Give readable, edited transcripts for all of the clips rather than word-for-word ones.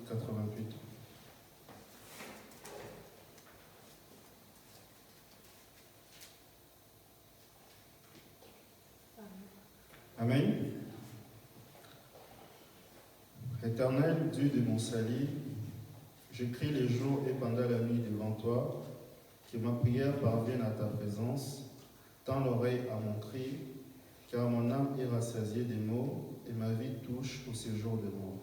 88. Amen. Éternel Dieu de mon salut, j'écris les jours et pendant la nuit devant toi, que ma prière parvienne à ta présence, tends l'oreille à mon cri, car mon âme est rassasiée des maux et ma vie touche au séjour de mort.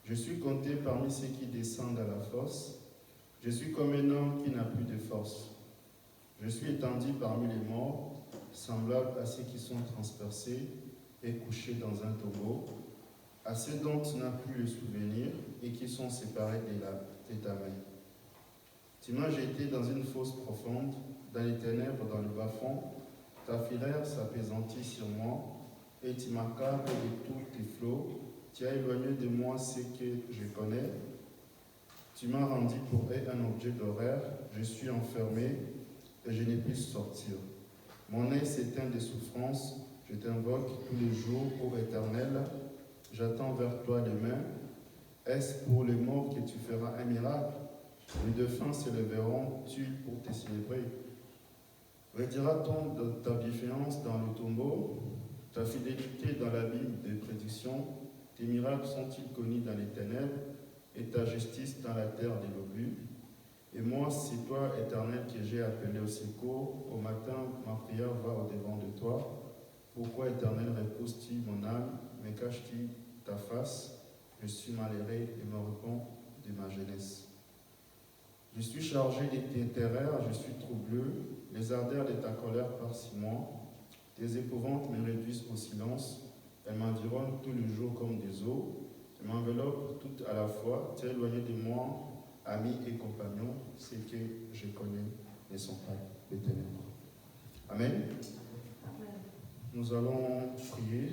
Je suis compté parmi ceux qui descendent à la fosse, je suis comme un homme qui n'a plus de force. Je suis étendu parmi les morts, semblable à ceux qui sont transpercés et couchés dans un tombeau, à ceux dont tu n'as plus le souvenir et qui sont séparés de ta main. Tu m'as jeté dans une fosse profonde, dans les ténèbres, dans le bas-fond. Ta filaire s'apaisantit sur moi et tu m'accables de tous tes flots. Tu as éloigné de moi ce que je connais. Tu m'as rendu pour eux un objet d'horreur. Je suis enfermé et je n'ai pu sortir. Mon œil s'éteint de souffrance. Je t'invoque tous les jours, ô Éternel. J'attends vers toi les mains. Est-ce pour les morts que tu feras un miracle? Les défunts se lèveront-tu pour te célébrer? Retira-t-on de ta bienfaisance dans le tombeau, ta fidélité dans l'abîme des prédictions? Tes miracles sont-ils connus dans les ténèbres et ta justice dans la terre des lobus? Et moi, c'est toi, Éternel, que j'ai appelé au secours. Au matin, ma prière va au-devant de toi. Pourquoi, Éternel, repousses-tu mon âme? Me caches-tu ta face? Je suis malheureux et me repens de ma jeunesse. Je suis chargé de tes terreurs, je suis troublé. Les ardeurs de ta colère par-ci moi. Tes épouvantes me réduisent au silence. Elles m'environnent tous les jours comme des eaux. Elles m'enveloppent toutes à la fois. Tu es éloigné de moi, amis et compagnons. Ceux que je connais ne sont pas les ténèbres. Amen. Nous allons prier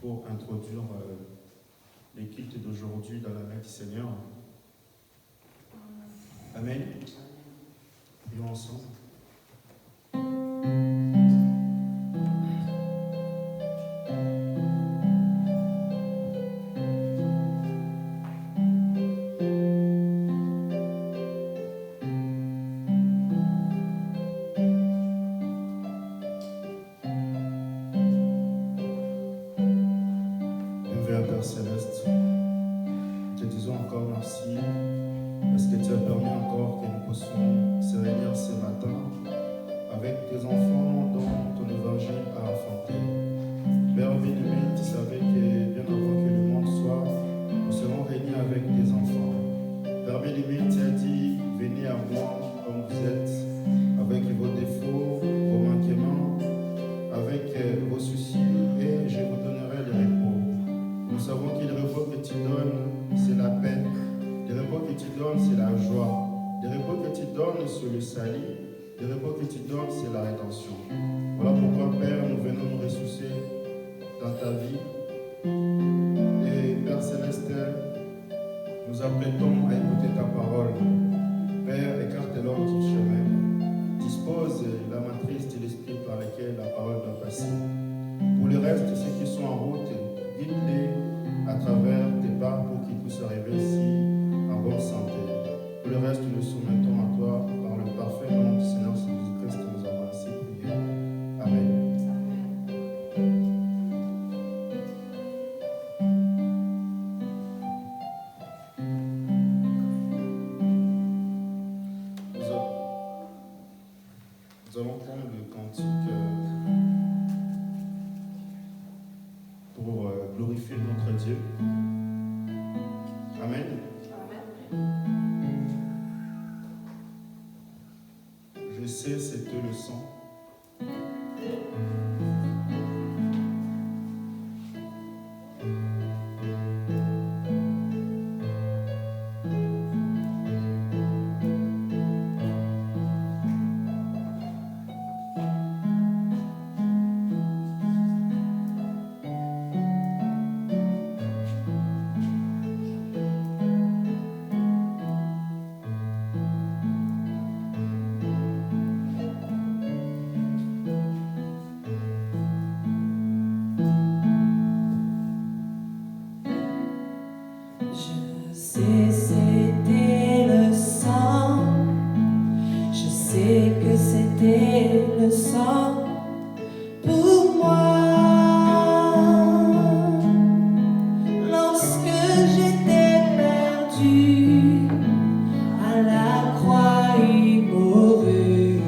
pour introduire les cultes d'aujourd'hui dans la main du Seigneur. Amen. Prions ensemble. Père Céleste, te disons encore merci parce que tu as permis encore que nous puissions se réunir ce matin avec tes enfants dont ton évangile a enfanté. Père bien-aimé, tu savais que bien avant que le monde soit, nous serons réunis avec tes enfants. Père bien-aimé, tu as dit, venez à moi comme vous êtes, avec vos défauts, vos manquements, avec vos soucis, et je vous donnerai le repos. Nous savons que le repos que tu donnes, c'est la paix. Le repos que tu donnes, c'est la joie. Le repos que tu donnes, c'est le salut. Le repos que tu donnes, c'est la rédemption. Voilà pourquoi, Père, nous venons nous ressourcer dans ta vie. Et Père Céleste, nous apprêtons à écouter ta parole. Père, écarte l'homme du chemin. Dispose la matrice de l'esprit par laquelle la parole doit passer. Pour le reste, ceux qui sont en route, guide-les à travers tes pas pour qu'ils puissent arriver ici en bonne santé. Pour le reste, nous nous soumettons à toi par le parfait nom du Seigneur Jésus-Christ. Nous avons ainsi prié. Amen. Nous allons prendre le cantique pour glorifier notre Dieu. Amen. Je sais cette leçon. c'était le sang pour moi. Lorsque j'étais perdu, à la croix il mourut.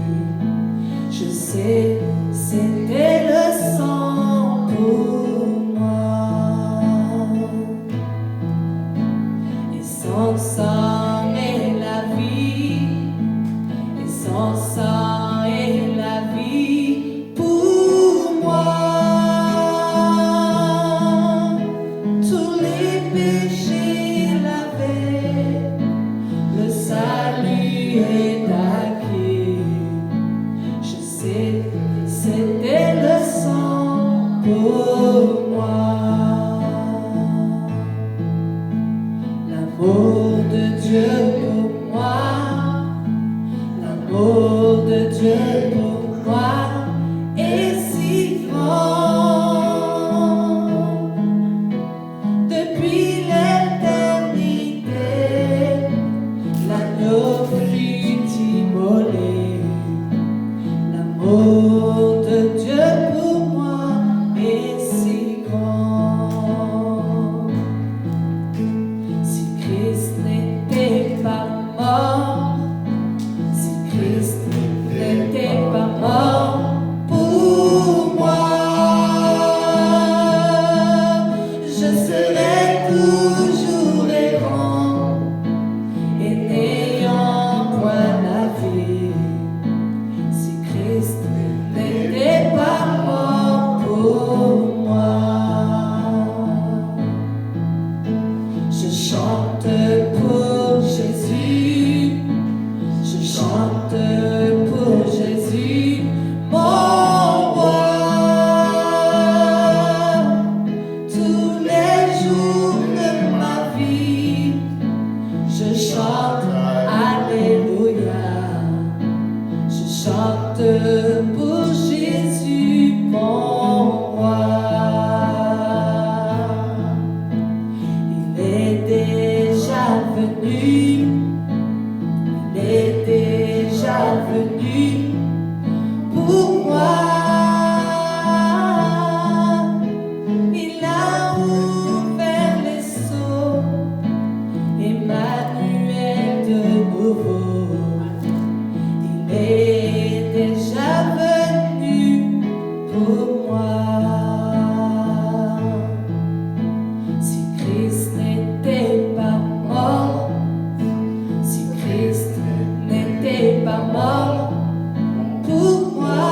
Je sais, c'était le sang pour moi. Et sans sang est la vie, et sans sang est la vie pour moi. Tous les péchés lavés, le salut est acquis. Je sais, c'était le sang pour moi. L'amour de Dieu pour moi, l'amour de Dieu pour moi est si grand. Depuis l'éternité, l'agneau fut immolé. L'amour de Dieu pour moi est si grand. Si Christ n'était pas mort, si Christ n'était pas mort pour moi, je serais toujours errant et n'ayant point la vie. Si Christ n'était pas mort pour moi, je chante pour Jésus, je chante pour Jésus, mon roi. Tous les jours de ma vie, je chante Alléluia. Je chante pour Jésus, mon roi. Il est déjà venu, il est déjà venu pour moi. Il a ouvert les sceaux, Emmanuel de nouveau. Il est déjà venu pour moi. Si Christ n'était pas mort, si Christ n'était pas mort pour moi,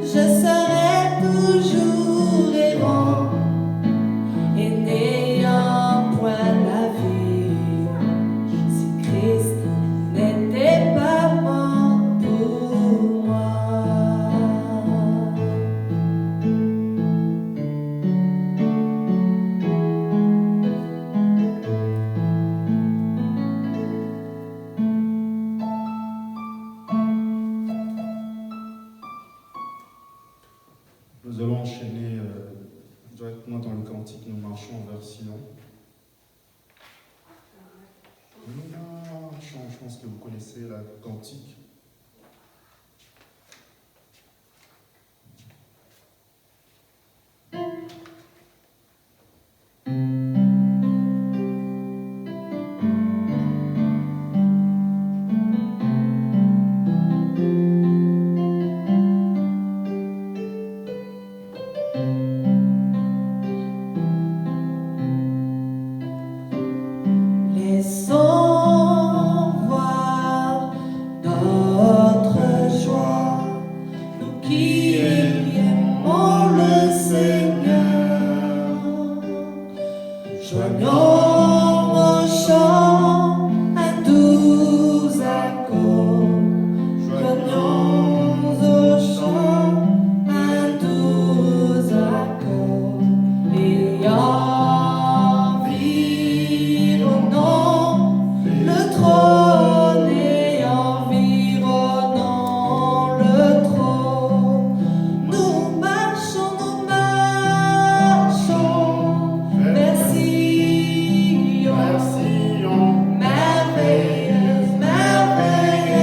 je serais toujours errant et n'ayant point la vie. Si Christ n'était pas mort pour moi. Nous allons enchaîner directement dans le cantique. Nous marchons vers Sion. Je pense que vous connaissez la cantique. Laissons voir notre joie, nous qui aimons le Seigneur. Joignons au chant un doux accord, joignons au chant un doux accord, et environnons le trône, et environnons le trône. Nous marchons vers Sion, merveilleuse, merveilleuse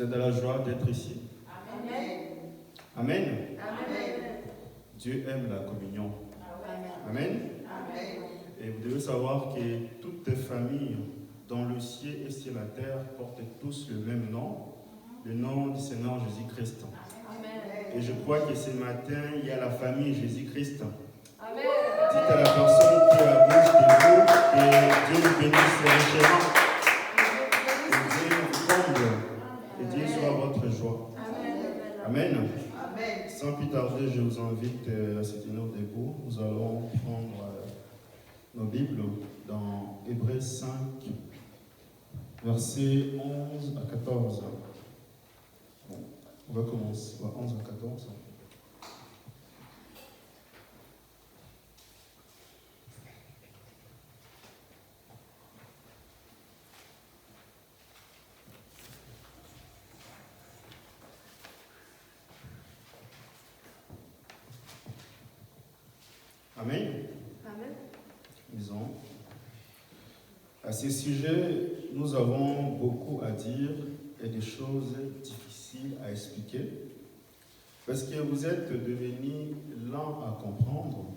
Vous êtes dans la joie d'être ici? Amen. Dieu aime la communion. Amen. Et vous devez savoir que toutes les familles dans le ciel et sur la terre portent tous le même nom, le nom du Seigneur Jésus-Christ. Et je crois que ce matin, il y a la famille Jésus-Christ. Dites à la personne qui est à gauche de vous que Dieu vous bénisse richement. Que Dieu vous comble. Que Dieu soit votre joie. Amen. Sans plus tarder, je vous invite à se tenir debout. Nous allons prendre nos Bibles dans Hébreux 5, versets 11 à 14. Bon, on va commencer à 11 à 14. Amen. Disons. À ce sujet, nous avons beaucoup à dire et des choses difficiles à expliquer parce que vous êtes devenus lents à comprendre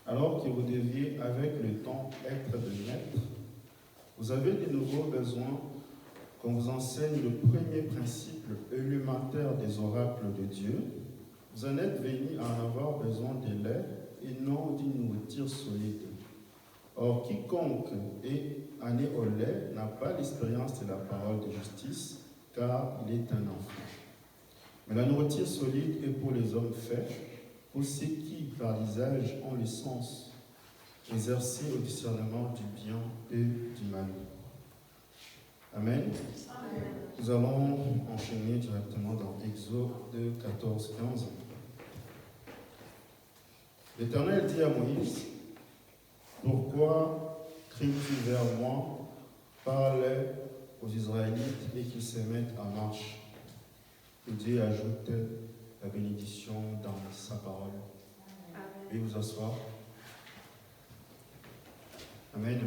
alors que vous deviez avec le temps être des maîtres. Vous avez de nouveaux besoins qu'on vous enseigne le premier principe élémentaire des oracles de Dieu. Vous en êtes venus à en avoir besoin de lait et non d'une nourriture solide. Or, quiconque est né au lait n'a pas l'expérience de la parole de justice, car il est un enfant. Mais la nourriture solide est pour les hommes faits, pour ceux qui, par l'usage, ont le sens exercé au discernement du bien et du mal. Amen. Nous allons enchaîner directement dans Exode 14, 15. L'Éternel dit à Moïse, « Pourquoi cries-tu vers moi? Parle aux Israélites et qu'ils se mettent en marche. » Et Dieu ajoute la bénédiction dans sa parole. Veuillez vous asseoir. Amen.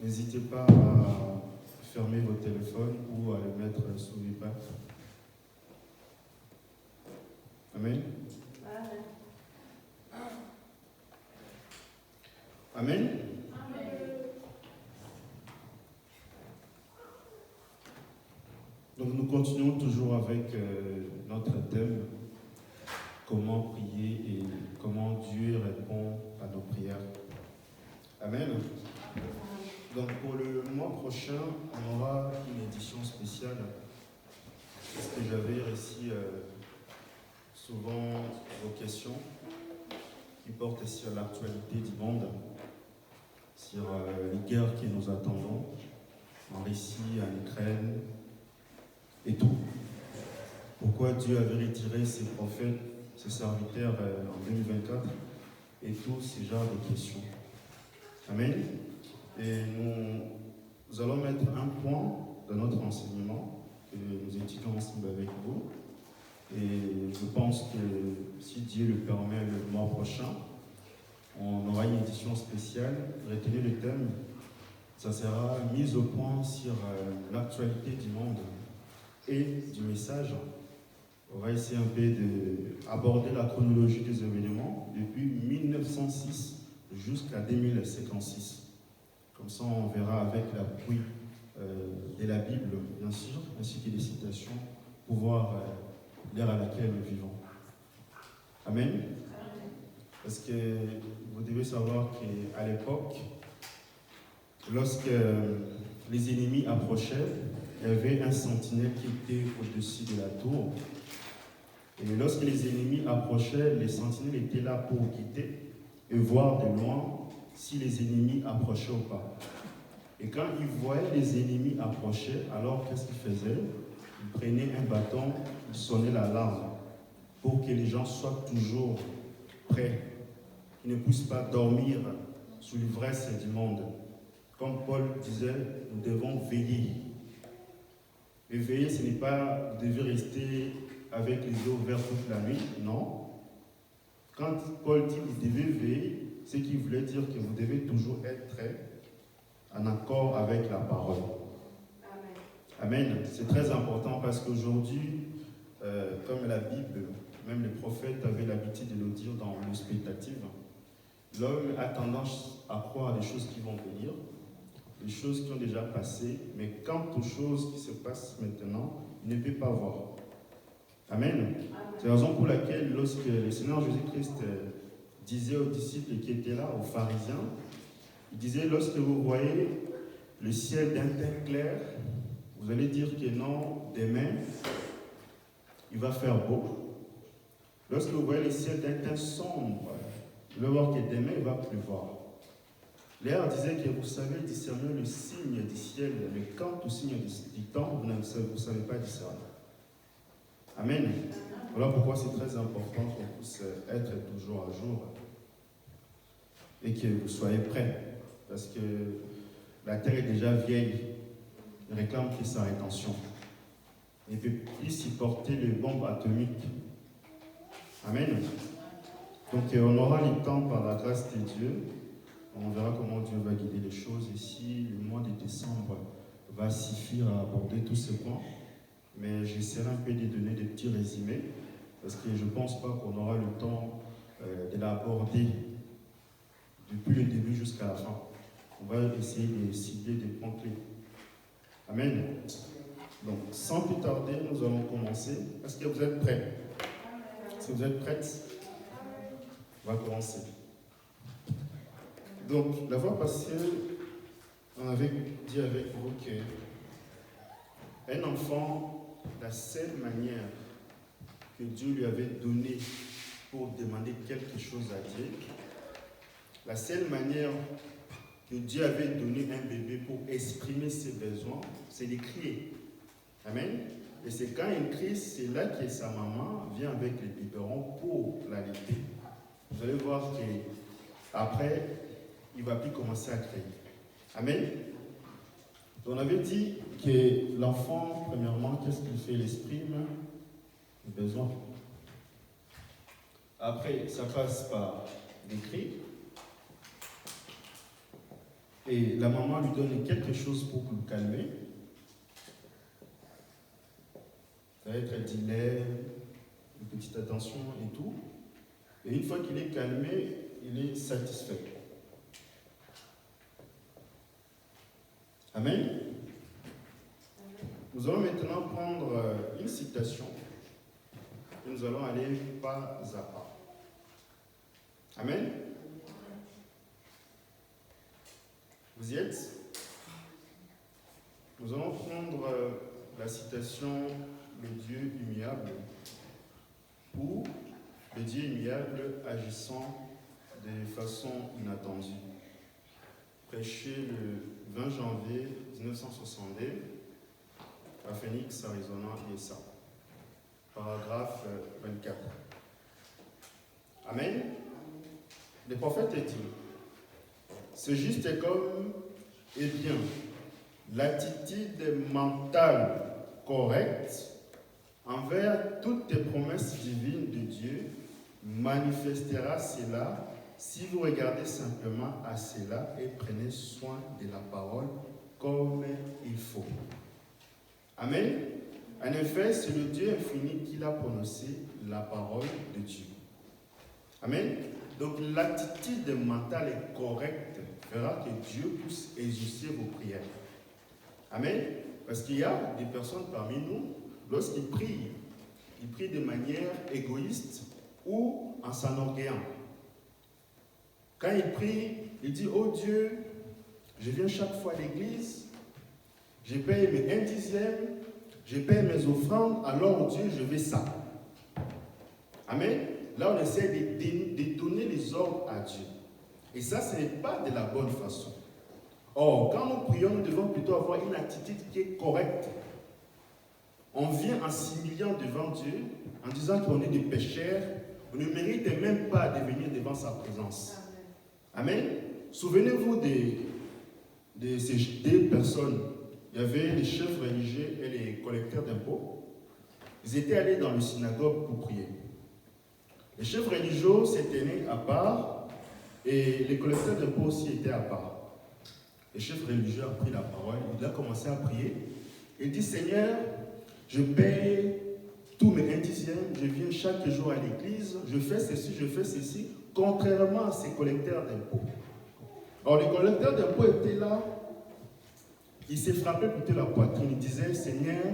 N'hésitez pas à fermer vos téléphones ou à les mettre sous les pattes. Amen. Amen. Donc nous continuons toujours avec notre thème, comment prier et comment Dieu répond à nos prières. Amen. Donc pour le mois prochain, on aura une édition spéciale. Parce que j'avais reçu souvent vos questions qui portent sur l'actualité du monde, sur les guerres que nous attendons en Russie, en Ukraine et tout. Pourquoi Dieu avait retiré ses prophètes, ses serviteurs en 2024 et tout ce genre de questions. Amen. Et nous allons mettre un point dans notre enseignement que nous étudions ensemble avec vous. Et je pense que si Dieu le permet le mois prochain, on aura une édition spéciale. Retenez le thème, ça sera mise au point sur l'actualité du monde et du message. On va essayer un peu d'aborder la chronologie des événements depuis 1906 jusqu'à 2056. Comme ça, on verra avec l'appui de la Bible, bien sûr, ainsi que des citations, pour voir l'ère à laquelle nous vivons. Amen. Parce que vous devez savoir qu'à l'époque, lorsque les ennemis approchaient, il y avait un sentinelle qui était au-dessus de la tour. Et lorsque les ennemis approchaient, les sentinelles étaient là pour guider et voir de loin si les ennemis approchaient ou pas. Et quand ils voyaient les ennemis approcher, alors qu'est-ce qu'ils faisaient? Ils prenaient un bâton, ils sonnaient l'alarme pour que les gens soient toujours prêts, qu'ils ne puissent pas dormir sous l'ivresse du monde. Comme Paul disait, nous devons veiller. Et veiller, ce n'est pas vous devez rester avec les yeux ouverts toute la nuit, non. Quand Paul dit que vous devez veiller, c'est qu'il voulait dire que vous devez toujours être en accord avec la parole. Amen. C'est très important parce qu'aujourd'hui, comme la Bible, même les prophètes avaient l'habitude de le dire dans l'expectative, l'homme a tendance à croire des choses qui vont venir, des choses qui ont déjà passé, mais quant aux choses qui se passent maintenant, il ne peut pas voir. Amen. C'est la raison pour laquelle, lorsque le Seigneur Jésus-Christ disait aux disciples qui étaient là, aux pharisiens, il disait, lorsque vous voyez le ciel d'un teint clair, vous allez dire que non, demain, il va faire beau. Lorsque vous voyez le ciel d'un teint sombre, vous allez voir que demain, il va pleuvoir. Léa disait que vous savez discerner le signe du ciel, mais quant au signe du temps, vous ne savez pas discerner. Amen. Voilà pourquoi c'est très important qu'on puisse être toujours à jour et que vous soyez prêts. Parce que la terre est déjà vieille, il réclame que sa rétention. Il ne peut plus supporter les bombes atomiques. Amen. Donc on aura le temps par la grâce de Dieu. On verra comment Dieu va guider les choses. Ici, le mois de décembre va suffire à aborder tous ces points. Mais j'essaierai un peu de donner des petits résumés. Parce que je ne pense pas qu'on aura le temps de l'aborder depuis le début jusqu'à la fin. On va essayer de cibler des points clés. Amen. Donc, sans plus tarder, nous allons commencer. Est-ce que vous êtes prêts? Si vous êtes prêtes, on va commencer. Donc, la fois passée, on avait dit avec vous qu'un enfant, la seule manière que Dieu lui avait donnée pour demander quelque chose à Dieu, la seule manière que Dieu avait donné un bébé pour exprimer ses besoins, c'est de crier. Amen. Et c'est quand il crie, c'est là que sa maman vient avec les biberons pour l'allaiter. Vous allez voir qu'après, il ne va plus commencer à crier. Amen. On avait dit que l'enfant, premièrement, qu'est-ce qu'il fait? Il exprime les besoins. Après, ça passe par des cris. Et la maman lui donne quelque chose pour le calmer. Ça va être du lait, une petite attention et tout. Et une fois qu'il est calmé, il est satisfait. Amen. Nous allons maintenant prendre une citation et nous allons aller pas à pas. Amen. Vous y êtes? Nous allons prendre la citation « Le Dieu immuable » ou « Le Dieu immuable agissant de façon inattendue ». Prêché le 20 janvier 1962 à Phoenix, Arizona, USA. Paragraphe 24. Amen. Le prophète dit: ce juste est comme, eh bien, l'attitude mentale correcte envers toutes les promesses divines de Dieu manifestera cela si vous regardez simplement à cela et prenez soin de la parole comme il faut. Amen. En effet, c'est le Dieu infini qui a prononcé la parole de Dieu. Amen. Donc l'attitude mentale est correcte fera que Dieu puisse exaucer vos prières. Amen. Parce qu'il y a des personnes parmi nous, lorsqu'ils prient, ils prient de manière égoïste ou en s'enorgueillant. Quand ils prient, ils disent: oh Dieu, je viens chaque fois à l'église, je paye mes 1/10, je paye mes offrandes, alors Dieu, je veux ça. Amen. Là, on essaie de donner les ordres à Dieu. Et ça, ce n'est pas de la bonne façon. Or, quand nous prions, nous devons plutôt avoir une attitude qui est correcte. On vient en s'humiliant devant Dieu, en disant qu'on est des pécheurs, on ne mérite même pas de venir devant sa présence. Amen. Souvenez-vous de ces deux personnes. Il y avait les chefs religieux et les collecteurs d'impôts. Ils étaient allés dans le synagogue pour prier. Les chefs religieux s'étaient à part et les collecteurs d'impôts aussi étaient à part. Le chef religieux a pris la parole, il a commencé à prier Il dit, Seigneur, je paye tous mes 1/10, je viens chaque jour à l'église, je fais ceci, contrairement à ces collecteurs d'impôts. Alors les collecteurs d'impôts étaient là, ils s'est frappé plutôt la poitrine, ils disaient, Seigneur,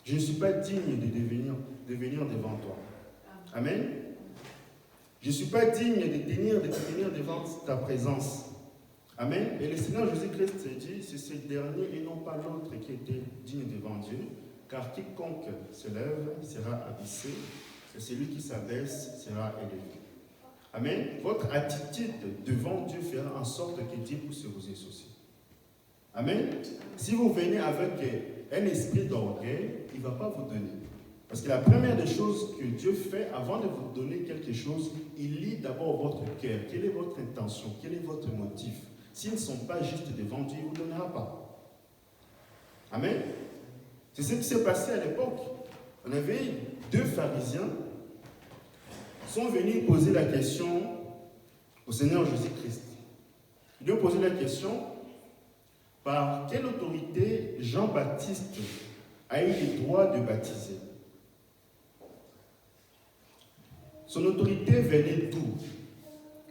je ne suis pas digne de venir devant toi. Amen. Je ne suis pas digne de tenir devant ta présence. Amen. Et le Seigneur Jésus-Christ dit, c'est ce dernier et non pas l'autre qui était digne devant Dieu, car quiconque se lève sera abaissé, et celui qui s'abaisse sera élevé. Amen. Votre attitude devant Dieu fera en sorte que Dieu puisse vous associer. Amen. Si vous venez avec un esprit d'orgueil, il ne va pas vous donner. Parce que la première des choses que Dieu fait, avant de vous donner quelque chose, il lit d'abord votre cœur. Quelle est votre intention? Quel est votre motif? S'ils ne sont pas justes devant Dieu, il ne vous donnera pas. Amen. C'est ce qui s'est passé à l'époque. On avait 2 pharisiens qui sont venus poser la question au Seigneur Jésus-Christ. Ils lui ont posé la question, par quelle autorité Jean-Baptiste a eu le droit de baptiser? Son autorité venait d'où?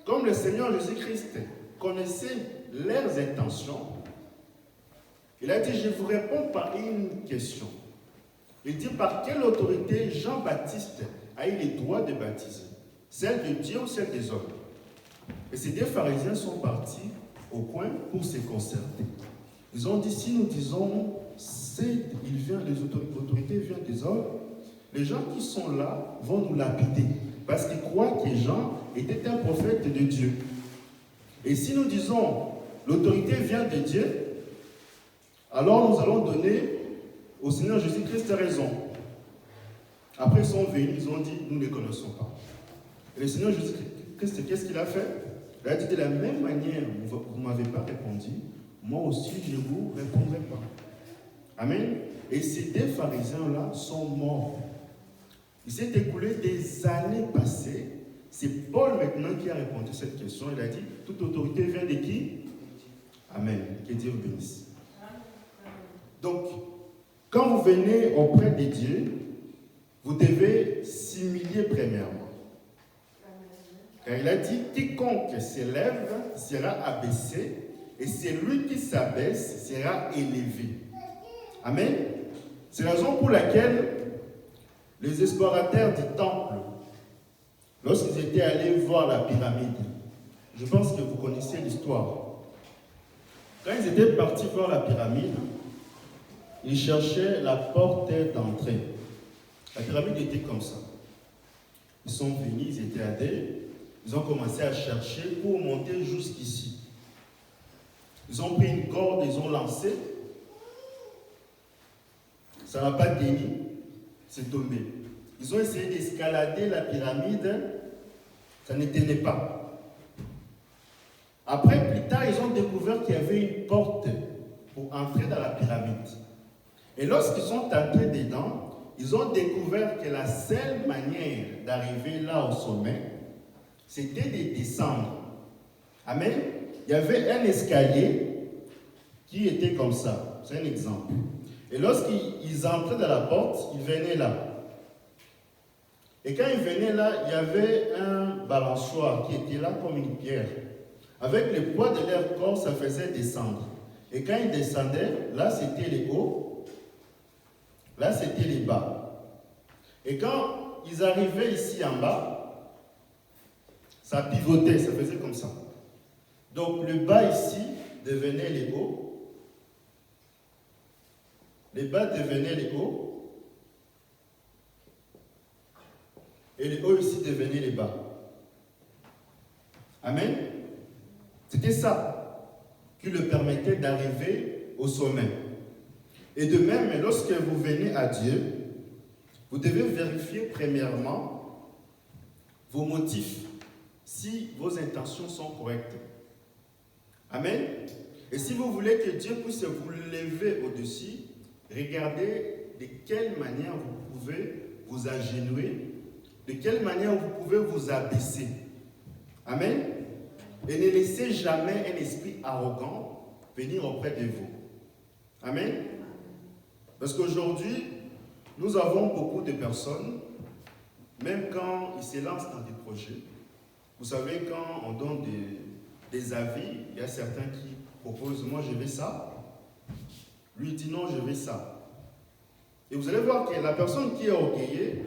Comme le Seigneur Jésus-Christ connaissait leurs intentions, il a dit, je vous réponds par une question. Il dit, par quelle autorité Jean-Baptiste a eu le droit de baptiser? Celle de Dieu ou celle des hommes? Et ces 2 pharisiens sont partis au coin pour se concerter. Ils ont dit, si nous disons, l'autorité vient des hommes, les gens qui sont là vont nous lapider. Parce qu'ils croient que Jean était un prophète de Dieu. Et si nous disons, l'autorité vient de Dieu, alors nous allons donner au Seigneur Jésus-Christ raison. Après ils sont venus, ils ont dit, nous ne les connaissons pas. Et le Seigneur Jésus-Christ, qu'est-ce qu'il a fait? Il a dit, de la même manière, vous ne m'avez pas répondu, moi aussi je ne vous répondrai pas. Amen. Et ces 2 pharisiens-là sont morts. Il s'est écoulé des années passées. C'est Paul maintenant qui a répondu à cette question. Il a dit, toute autorité vient de qui? Amen. Que Dieu vous bénisse. Donc, quand vous venez auprès de Dieu, vous devez s'humilier premièrement. Car il a dit, quiconque s'élève sera abaissé, et celui qui s'abaisse sera élevé. Amen. C'est la raison pour laquelle les explorateurs du temple, lorsqu'ils étaient allés voir la pyramide, je pense que vous connaissez l'histoire. Quand ils étaient partis voir la pyramide, ils cherchaient la porte d'entrée. La pyramide était comme ça. Ils sont venus, ils étaient allés, ils ont commencé à chercher pour monter jusqu'ici. Ils ont pris une corde, ils ont lancé. Ça n'a pas tenu. C'est tombé. Ils ont essayé d'escalader la pyramide, ça ne tenait pas. Après, plus tard, ils ont découvert qu'il y avait une porte pour entrer dans la pyramide. Et lorsqu'ils sont entrés dedans, ils ont découvert que la seule manière d'arriver là au sommet, c'était de descendre. Amen. Il y avait un escalier qui était comme ça. C'est un exemple. Et lorsqu'ils entraient dans la porte, ils venaient là. Et quand ils venaient là, il y avait un balançoire qui était là comme une pierre. Avec le poids de leur corps, ça faisait descendre. Et quand ils descendaient, là c'était les hauts, là c'était les bas. Et quand ils arrivaient ici en bas, ça pivotait, ça faisait comme ça. Donc le bas ici devenait les hauts. Les bas devenaient les hauts. Et les hauts ici devenaient les bas. Amen. C'était ça qui le permettait d'arriver au sommet. Et de même, lorsque vous venez à Dieu, vous devez vérifier premièrement vos motifs, si vos intentions sont correctes. Amen. Et si vous voulez que Dieu puisse vous lever au-dessus, regardez de quelle manière vous pouvez vous agenouiller, de quelle manière vous pouvez vous abaisser. Amen. Et ne laissez jamais un esprit arrogant venir auprès de vous. Amen. Parce qu'aujourd'hui, nous avons beaucoup de personnes, même quand ils se lancent dans des projets, vous savez, quand on donne des avis, il y a certains qui proposent, moi je veux ça, lui dit non, je veux ça. Et vous allez voir que la personne qui est orgueilleuse,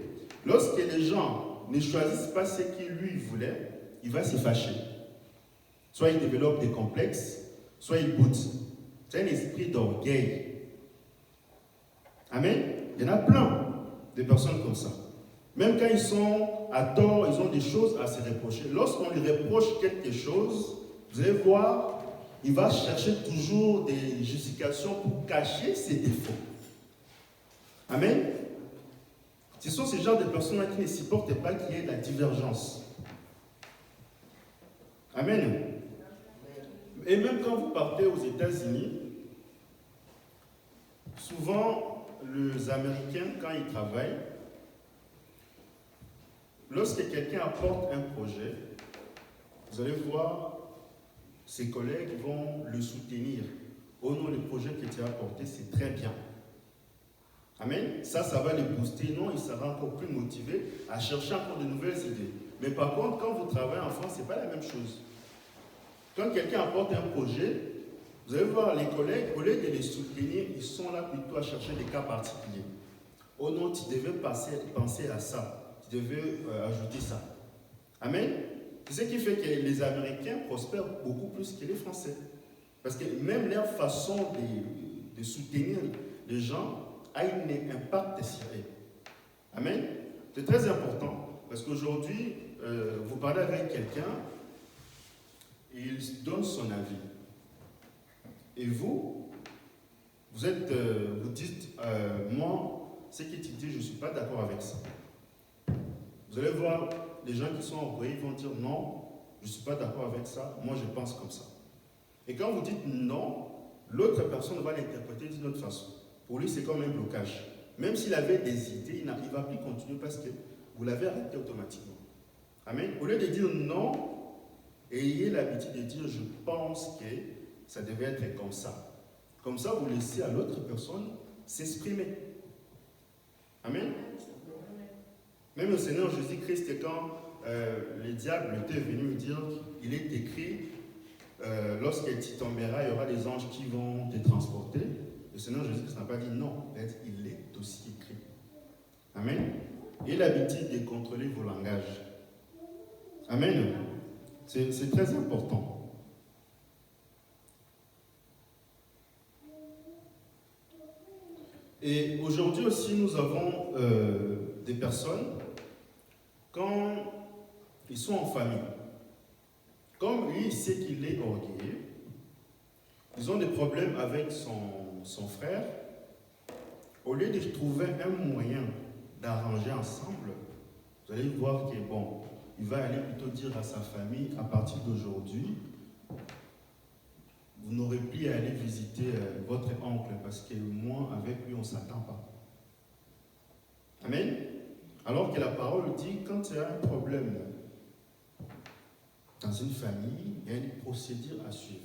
lorsque les gens ne choisissent pas ce qu'il lui voulait, il va se fâcher. Soit il développe des complexes, soit il boude. C'est un esprit d'orgueil. Amen. Il y en a plein de personnes comme ça. Même quand ils sont à tort, ils ont des choses à se reprocher. Lorsqu'on lui reproche quelque chose, vous allez voir, il va chercher toujours des justifications pour cacher ses défauts. Amen. Ce sont ces genres de personnes qui ne supportent pas qu'il y ait de la divergence. Amen. Et même quand vous partez aux États-Unis, souvent les Américains, quand ils travaillent, lorsque quelqu'un apporte un projet, vous allez voir, ses collègues vont le soutenir. Oh non, le projet que tu as apporté, c'est très bien. Amen. Ça va les booster. Non, il sera encore plus motivé à chercher encore de nouvelles idées. Mais par contre, quand vous travaillez en France, ce n'est pas la même chose. Quand quelqu'un apporte un projet, vous allez voir les collègues, au lieu de les soutenir, ils sont là plutôt à chercher des cas particuliers. Oh non, tu devais penser à ça. Tu devais ajouter ça. Amen. C'est ce qui fait que les Américains prospèrent beaucoup plus que les Français. Parce que même leur façon de soutenir les gens a un impact sur eux. Amen. C'est très important. Parce qu'aujourd'hui, vous parlez avec quelqu'un, il donne son avis. Et vous dites, moi, ce que tu dis, je ne suis pas d'accord avec ça. Vous allez voir, les gens qui sont orgueilleux vont dire non, je ne suis pas d'accord avec ça, moi je pense comme ça. Et quand vous dites non, l'autre personne va l'interpréter d'une autre façon. Pour lui, c'est comme un blocage. Même s'il avait des idées, il ne va plus continuer parce que vous l'avez arrêté automatiquement. Amen. Au lieu de dire non, ayez l'habitude de dire je pense que ça devait être comme ça. Comme ça, vous laissez à l'autre personne s'exprimer. Amen. Même le Seigneur Jésus-Christ, quand le diable était venu dire, il est écrit, lorsque tu tomberas, il y aura des anges qui vont te transporter. Le Seigneur Jésus-Christ n'a pas dit non, il est aussi écrit. Amen. Et l'habitude de contrôler vos langages. Amen. C'est très important. Et aujourd'hui aussi, nous avons des personnes, quand ils sont en famille, comme lui, il sait qu'il est orgueilleux, ils ont des problèmes avec son frère, au lieu de trouver un moyen d'arranger ensemble, vous allez voir que bon, il va aller plutôt dire à sa famille, à partir d'aujourd'hui, vous n'aurez plus à aller visiter votre oncle parce que moi, avec lui, on ne s'attend pas. Amen. Alors que la parole dit, quand il y a un problème dans une famille, il y a une procédure à suivre.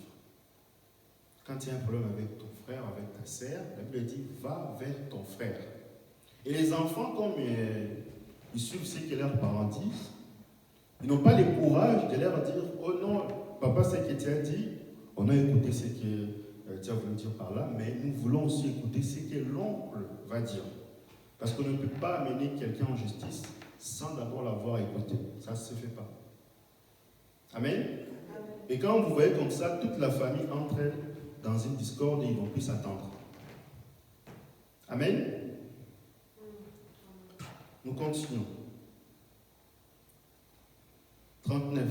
Quand il y a un problème avec ton frère, avec ta sœur, la Bible dit, va vers ton frère. Et les enfants, comme ils suivent ce que leurs parents disent, ils n'ont pas le courage de leur dire, oh non, papa, ce que tu as dit, on a écouté ce que tu as voulu dire par là, mais nous voulons aussi écouter ce que l'oncle va dire. Parce qu'on ne peut pas amener quelqu'un en justice sans d'abord l'avoir écouté. Ça ne se fait pas. Amen. Et quand vous voyez comme ça, toute la famille entre dans une discorde et ils ne vont plus s'attendre. Amen. Nous continuons. 39.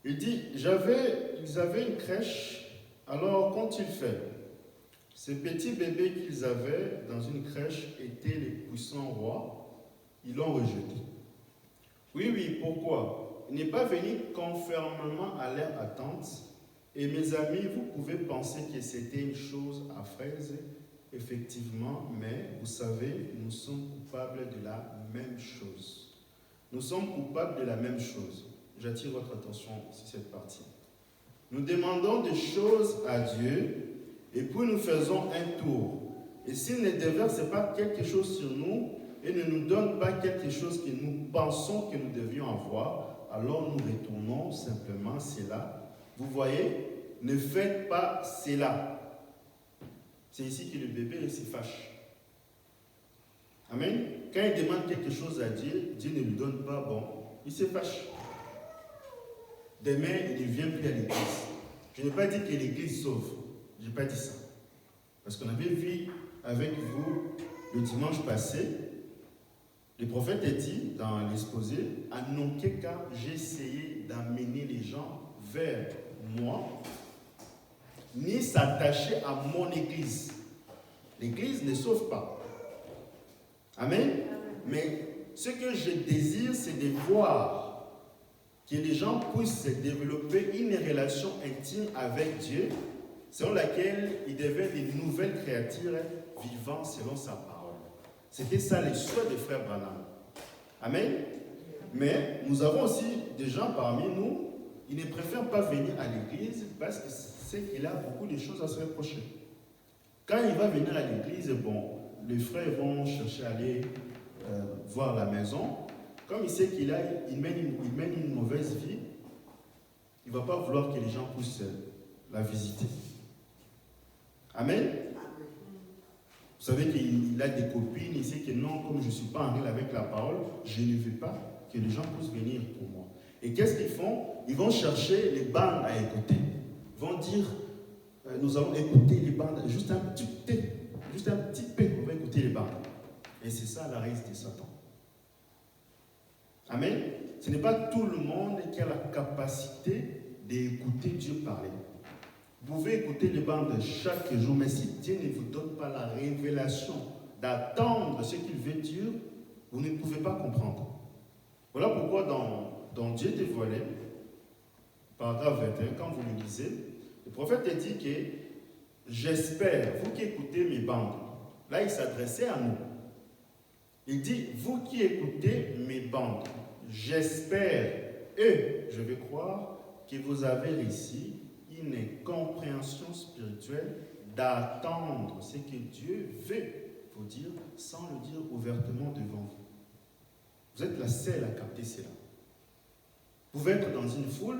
Il dit, ils avaient une crèche, alors qu'ont-ils fait? Ces petits bébés qu'ils avaient dans une crèche étaient les puissants rois, ils l'ont rejeté. Oui, pourquoi? Il n'est pas venu conformément à leur attente, et mes amis, vous pouvez penser que c'était une chose affreuse, effectivement, mais vous savez, nous sommes coupables de la même chose. Nous sommes coupables de la même chose. J'attire votre attention sur cette partie. Nous demandons des choses à Dieu et puis nous faisons un tour. Et s'il ne déverse pas quelque chose sur nous et ne nous donne pas quelque chose que nous pensons que nous devions avoir, alors nous retournons simplement cela. Vous voyez, ne faites pas cela. C'est ici que le bébé se fâche. Amen. Quand il demande quelque chose à Dieu, Dieu ne lui donne pas, bon, il se fâche. Demain, il ne vient plus à l'église. Je n'ai pas dit que l'église sauve. Je n'ai pas dit ça. Parce qu'on avait vu avec vous le dimanche passé, le prophète a dit dans l'exposé, en aucun cas, j'ai essayé d'amener les gens vers moi, ni s'attacher à mon église. L'église ne sauve pas. Amen. Mais ce que je désire, c'est de voir que les gens puissent développer une relation intime avec Dieu, selon laquelle ils deviennent des nouvelles créatures vivant selon sa parole. C'était ça le souhait de frère Branham. Amen. Mais nous avons aussi des gens parmi nous, ils ne préfèrent pas venir à l'église parce que c'est qu'il a beaucoup de choses à se reprocher. Quand il va venir à l'église, bon, les frères vont chercher à aller voir la maison. Comme il sait qu'il mène une mauvaise vie, il ne va pas vouloir que les gens puissent la visiter. Amen. Vous savez qu'il a des copines, il sait que non, comme je ne suis pas en règle avec la parole, je ne veux pas que les gens puissent venir pour moi. Et qu'est-ce qu'ils font? Ils vont chercher les bandes à écouter. Ils vont dire, nous allons écouter les bandes, juste un petit peu, on va écouter les bandes. Et c'est ça la race de Satan. Amen. Ce n'est pas tout le monde qui a la capacité d'écouter Dieu parler. Vous pouvez écouter les bandes chaque jour, mais si Dieu ne vous donne pas la révélation d'attendre ce qu'il veut dire, vous ne pouvez pas comprendre. Voilà pourquoi dans Dieu dévoilé, paragraphe 21, quand vous le lisez, le prophète a dit que j'espère, vous qui écoutez mes bandes, là il s'adressait à nous. Il dit, vous qui écoutez mes bandes, j'espère et je vais croire que vous avez réussi une compréhension spirituelle d'attendre ce que Dieu veut vous dire sans le dire ouvertement devant vous. Vous êtes la seule à capter cela. Vous pouvez être dans une foule,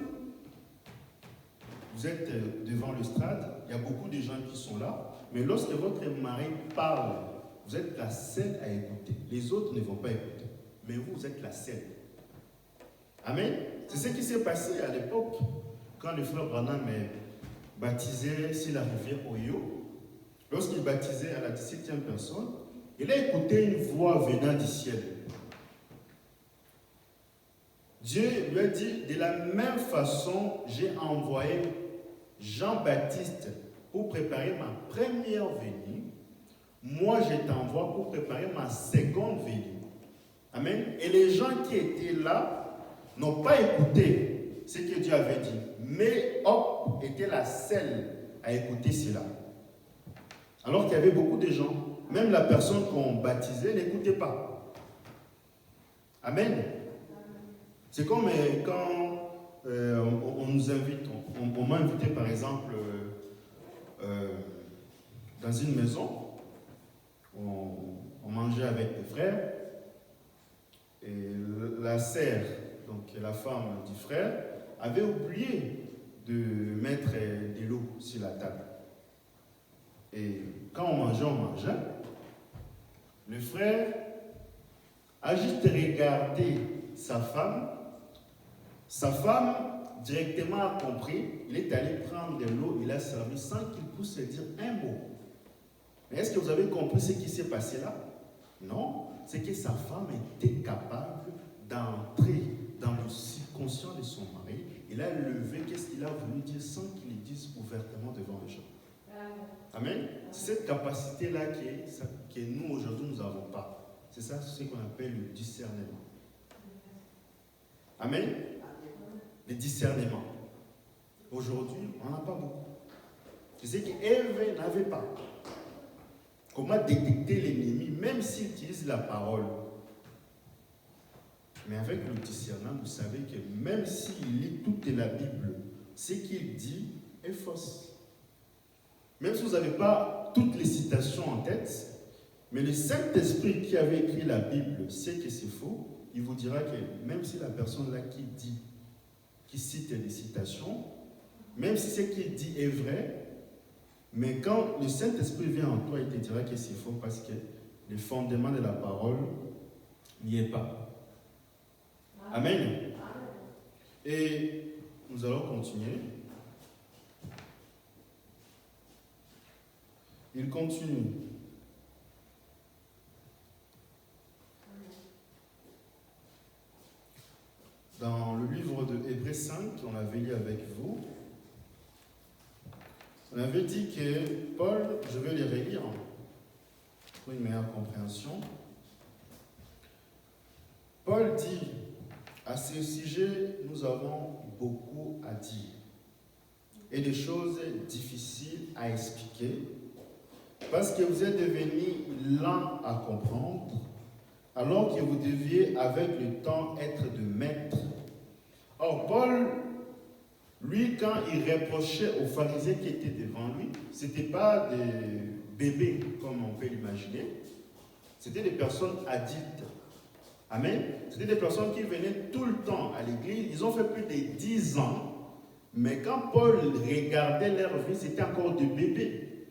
vous êtes devant le stade, il y a beaucoup de gens qui sont là, mais lorsque votre mari parle, vous êtes la seule à écouter. Les autres ne vont pas écouter, mais vous êtes la seule. Amen. C'est ce qui s'est passé à l'époque quand le frère Branham est baptisé sur la rivière Oyo. Lorsqu'il baptisait à la 17e personne, il a écouté une voix venant du ciel. Dieu lui a dit, de la même façon, j'ai envoyé Jean-Baptiste pour préparer ma première venue. Moi, je t'envoie pour préparer ma seconde venue. Amen. Et les gens qui étaient là n'ont pas écouté ce que Dieu avait dit. Mais Hop était la seule à écouter cela. Alors qu'il y avait beaucoup de gens, même la personne qu'on baptisait n'écoutait pas. Amen. C'est comme quand on nous invite, on m'a invité par exemple dans une maison, on mangeait avec des frères, et la sœur, donc la femme du frère, avait oublié de mettre de l'eau sur la table. Et quand on mangeait, le frère a juste regardé sa femme. Sa femme directement a compris, il est allé prendre de l'eau, il a servi sans qu'il puisse dire un mot. Mais est-ce que vous avez compris ce qui s'est passé là? Non, c'est que sa femme était capable d'entrer dans le subconscient de son mari. Il a levé qu'est-ce qu'il a voulu dire sans qu'il le dise ouvertement devant les gens. Amen. C'est cette capacité-là que nous, aujourd'hui, nous n'avons pas. C'est ça ce qu'on appelle le discernement. Amen. Le discernement. Aujourd'hui, on n'en a pas beaucoup. Je sais qu'Ève n'avait pas. Comment détecter l'ennemi, même s'il utilise la parole? Mais avec le discernement, vous savez que même s'il lit toute la Bible, ce qu'il dit est fausse. même si vous n'avez pas toutes les citations en tête, mais le Saint-Esprit qui avait écrit la Bible sait que c'est faux, il vous dira que même si la personne là qui cite des citations, même si ce qu'il dit est vrai, mais quand le Saint-Esprit vient en toi, il te dira que c'est faux parce que le fondement de la parole n'y est pas. Amen. Et nous allons continuer. Il continue. Dans le livre de Hébreux 5, on avait lu avec vous, on avait dit que Paul, je vais les relire pour une meilleure compréhension. Paul dit, à ce sujet, nous avons beaucoup à dire et des choses difficiles à expliquer parce que vous êtes devenus lents à comprendre alors que vous deviez avec le temps être de maître. Or, Paul, lui, quand il reprochait aux pharisiens qui étaient devant lui, ce n'était pas des bébés comme on peut l'imaginer, c'était des personnes adultes. Amen. C'était des personnes qui venaient tout le temps à l'église. Ils ont fait plus de 10 ans. Mais quand Paul regardait leur vie, c'était encore des bébés.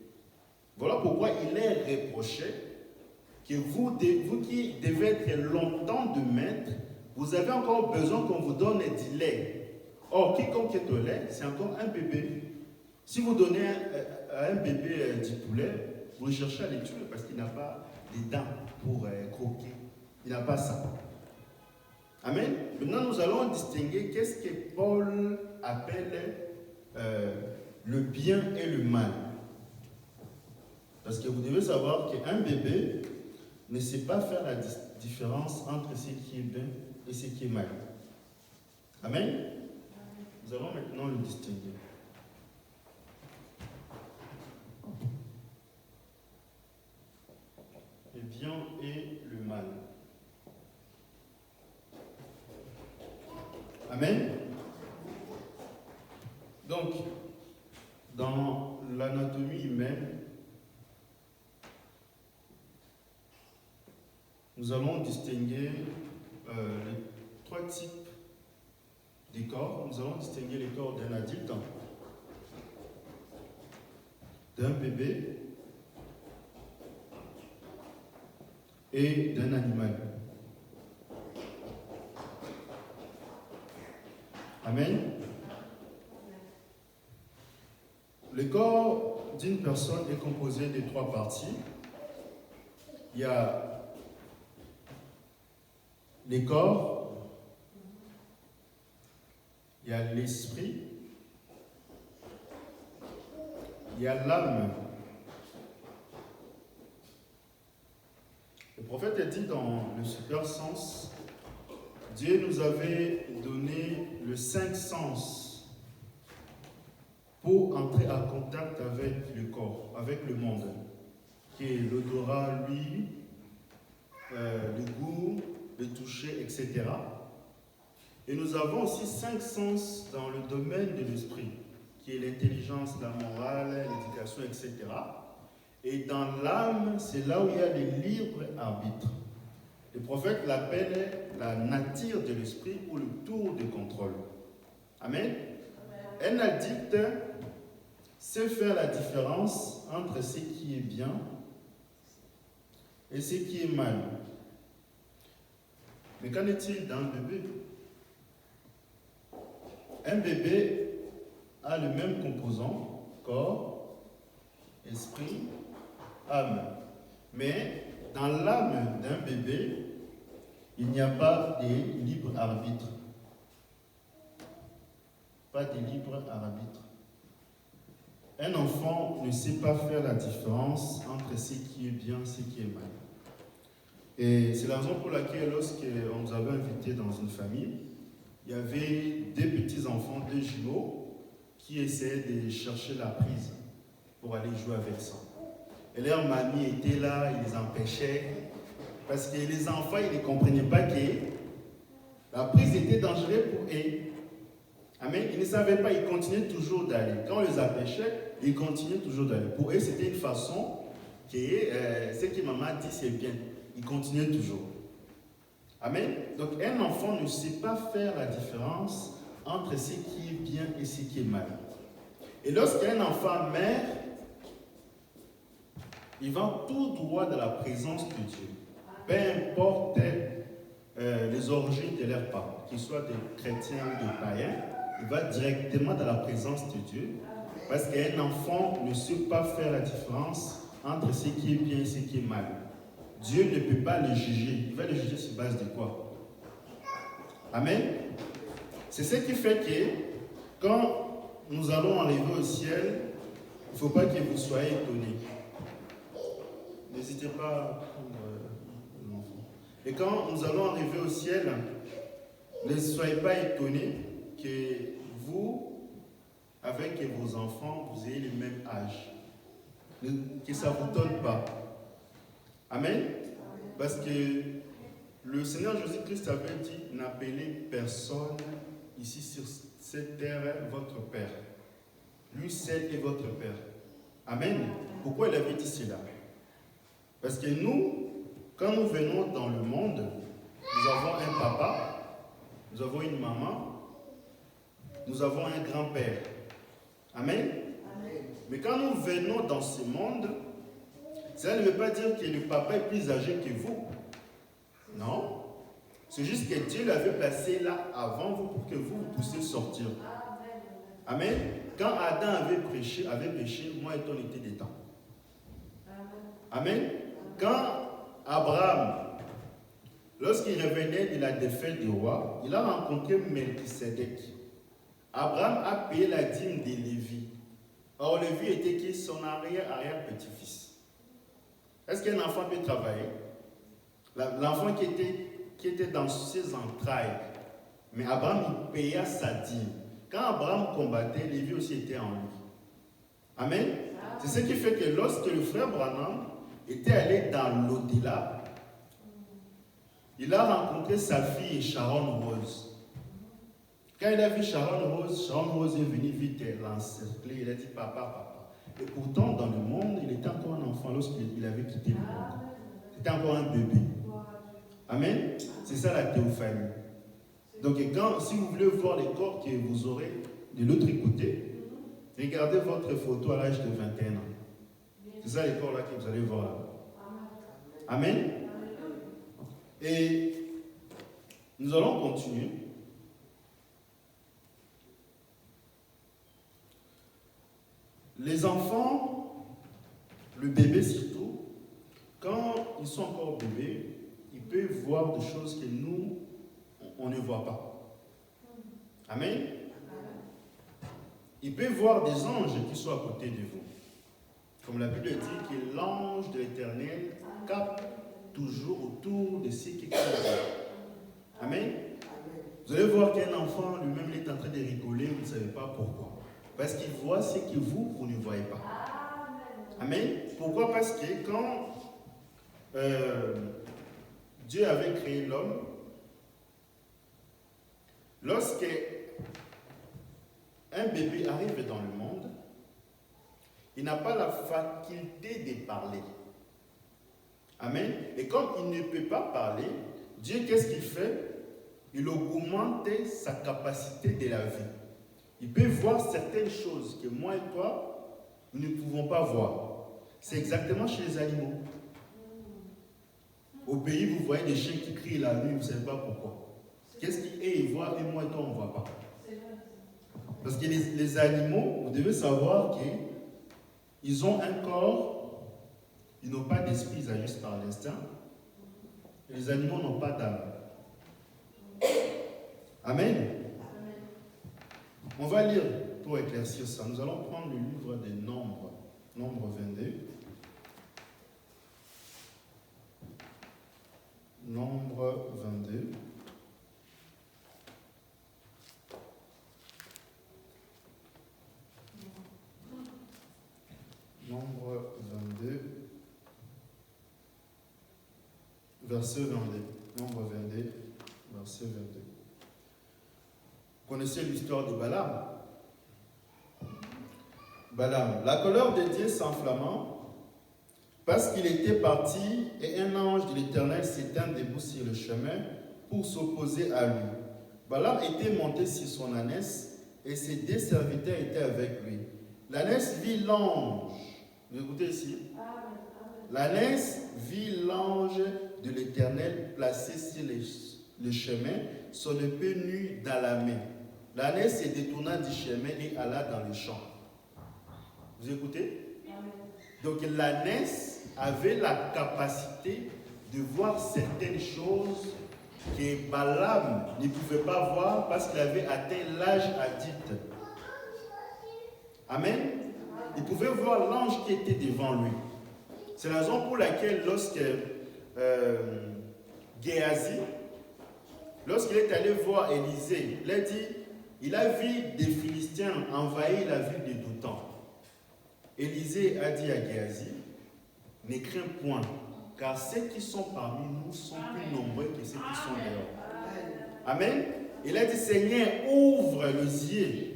Voilà pourquoi il leur reprochait que vous qui devez être longtemps de maître, vous avez encore besoin qu'on vous donne du lait. Or, quiconque est au lait, c'est encore un bébé. Si vous donnez à un bébé du poulet, vous le cherchez à le tuer parce qu'il n'a pas les dents pour croquer. Il n'a pas ça. Amen. Maintenant, nous allons distinguer qu'est-ce que Paul appelle le bien et le mal. Parce que vous devez savoir qu'un bébé ne sait pas faire la différence entre ce qui est bien et ce qui est mal. Amen. Nous allons maintenant le distinguer. Le bien et le mal. Amen. Donc, dans l'anatomie humaine, nous allons distinguer les 3 types de corps. Nous allons distinguer les corps d'un adulte, d'un bébé et d'un animal. Amen. Le corps d'une personne est composé de 3 parties. Il y a les corps, il y a l'esprit, il y a l'âme. Le prophète a dit dans le super sens, Dieu nous avait donné le 5 sens pour entrer en contact avec le corps, avec le monde, qui est l'odorat, l'ouïe, le goût, le toucher, etc. Et nous avons aussi 5 sens dans le domaine de l'esprit, qui est l'intelligence, la morale, l'éducation, etc. Et dans l'âme, c'est là où il y a le libre arbitre. Le prophète l'appelle la nature de l'esprit ou le tour de contrôle. Amen. Un adulte sait faire la différence entre ce qui est bien et ce qui est mal. Mais qu'en est-il d'un bébé? Un bébé a le même composant, corps, esprit, âme. Mais dans l'âme d'un bébé, il n'y a pas de libre arbitre. Pas de libre arbitre. Un enfant ne sait pas faire la différence entre ce qui est bien et ce qui est mal. Et c'est la raison pour laquelle, lorsqu'on nous avait invités dans une famille, il y avait 2 petits-enfants, 2 jumeaux, qui essayaient de chercher la prise pour aller jouer avec ça. Et leur mamie était là, ils les empêchaient, parce que les enfants, ils ne comprenaient pas que la prise était dangereuse pour eux. Amen. Ils ne savaient pas, ils continuaient toujours d'aller. Quand on les empêchait, ils continuaient toujours d'aller. Pour eux, c'était une façon que ce que maman dit, c'est bien. Ils continuaient toujours. Amen. Donc, un enfant ne sait pas faire la différence entre ce qui est bien et ce qui est mal. Et lorsqu'un enfant meurt, il va tout droit dans la présence de Dieu. Peu importe les origines de leurs parents, qu'ils soient des chrétiens ou des païens, il va directement dans la présence de Dieu. Parce qu'un enfant ne sait pas faire la différence entre ce qui est bien et ce qui est mal. Dieu ne peut pas le juger. Il va le juger sur base de quoi? Amen. C'est ce qui fait que quand nous allons arriver au ciel, il ne faut pas que vous soyez étonnés. N'hésitez pas à prendre l'enfant. Et quand nous allons arriver au ciel, ne soyez pas étonnés que vous, avec vos enfants, vous ayez le même âge. Que ça ne vous donne pas. Amen. Parce que le Seigneur Jésus-Christ avait dit, n'appelez personne ici sur cette terre votre Père. Lui seul est votre Père. Amen. Pourquoi il avait dit cela? Parce que nous, quand nous venons dans le monde, nous avons un papa, nous avons une maman, nous avons un grand-père. Amen. Amen. Mais quand nous venons dans ce monde, cela ne veut pas dire que le papa est plus âgé que vous. Non. C'est juste que Dieu l'avait placé là avant vous pour que vous puissiez sortir. Amen. Quand Adam avait péché, moi et toi on était dedans. Amen. Quand Abraham, lorsqu'il revenait de la défaite du roi, il a rencontré Melchisedec. Abraham a payé la dîme de Lévi. Or, Lévi était qui? Son arrière-petit-fils. Est-ce qu'un enfant peut travailler? L'enfant qui était dans ses entrailles. Mais Abraham, il paya sa dîme. Quand Abraham combattait, Lévi aussi était en lui. Amen. C'est ce qui fait que lorsque le frère Branham était allé dans l'au-delà, il a rencontré sa fille Sharon Rose. Quand il a vu Sharon Rose est venue vite l'encercler. Il a dit papa. Et pourtant, dans le monde, il était encore un enfant lorsqu'il avait quitté le monde. C'était encore un bébé. Amen. C'est ça la théophanie. Donc, si vous voulez voir les corps que vous aurez de l'autre côté, regardez votre photo à l'âge de 21 ans. C'est ça les corps là que vous allez voir là. Amen. Et nous allons continuer. Les enfants, le bébé surtout, quand ils sont encore bébés, ils peuvent voir des choses que nous, on ne voit pas. Amen. Ils peuvent voir des anges qui sont à côté de vous. Comme la Bible dit que l'ange de l'Éternel capte toujours autour de ce qui est. Amen. Vous allez voir qu'un enfant lui-même est en train de rigoler, vous ne savez pas pourquoi. Parce qu'il voit ce que vous ne voyez pas. Amen. Pourquoi? Parce que quand Dieu avait créé l'homme, lorsque un bébé arrive dans le monde, il n'a pas la faculté de parler. Amen. Et comme il ne peut pas parler, Dieu, qu'est-ce qu'il fait? Il augmente sa capacité de la vie. Il peut voir certaines choses que moi et toi, nous ne pouvons pas voir. C'est exactement chez les animaux. Au pays, vous voyez des chiens qui crient la nuit, vous ne savez pas pourquoi. Qu'est-ce qu'ils voient et moi et toi, on ne voit pas. Parce que les animaux, vous devez savoir qu'ils ont un corps, ils n'ont pas d'esprit, ils agissent par l'instinct. Les animaux n'ont pas d'âme. Amen. On va lire pour éclaircir ça. Nous allons prendre le livre des Nombres, Nombre 22. Nombre 22. Nombre 22. Verset 22. Nombre 22, verset 22. connaissez l'histoire de Balaam. Balaam, la colère de Dieu s'enflammant parce qu'il était parti et un ange de l'Éternel s'étend debout sur le chemin pour s'opposer à lui. Balaam était monté sur son ânesse et ses deux serviteurs étaient avec lui. L'ânesse vit l'ange. Vous écoutez ici? L'ânesse vit l'ange de l'Éternel placé sur le chemin, son épée nue dans la main. L'ânesse se détourna du chemin et alla dans le champ. Vous écoutez? Donc l'ânesse avait la capacité de voir certaines choses que Balaam ne pouvait pas voir parce qu'il avait atteint l'âge adulte. Amen. Il pouvait voir l'ange qui était devant lui. C'est la raison pour laquelle lorsque Géasi, lorsqu'il est allé voir Élisée, il a dit, il a vu des Philistins envahir la ville de Dothan. Élisée a dit à Géasi, ne crains point, car ceux qui sont parmi nous sont plus nombreux que ceux qui sont dehors. Amen. Il a dit, Seigneur, ouvre les yeux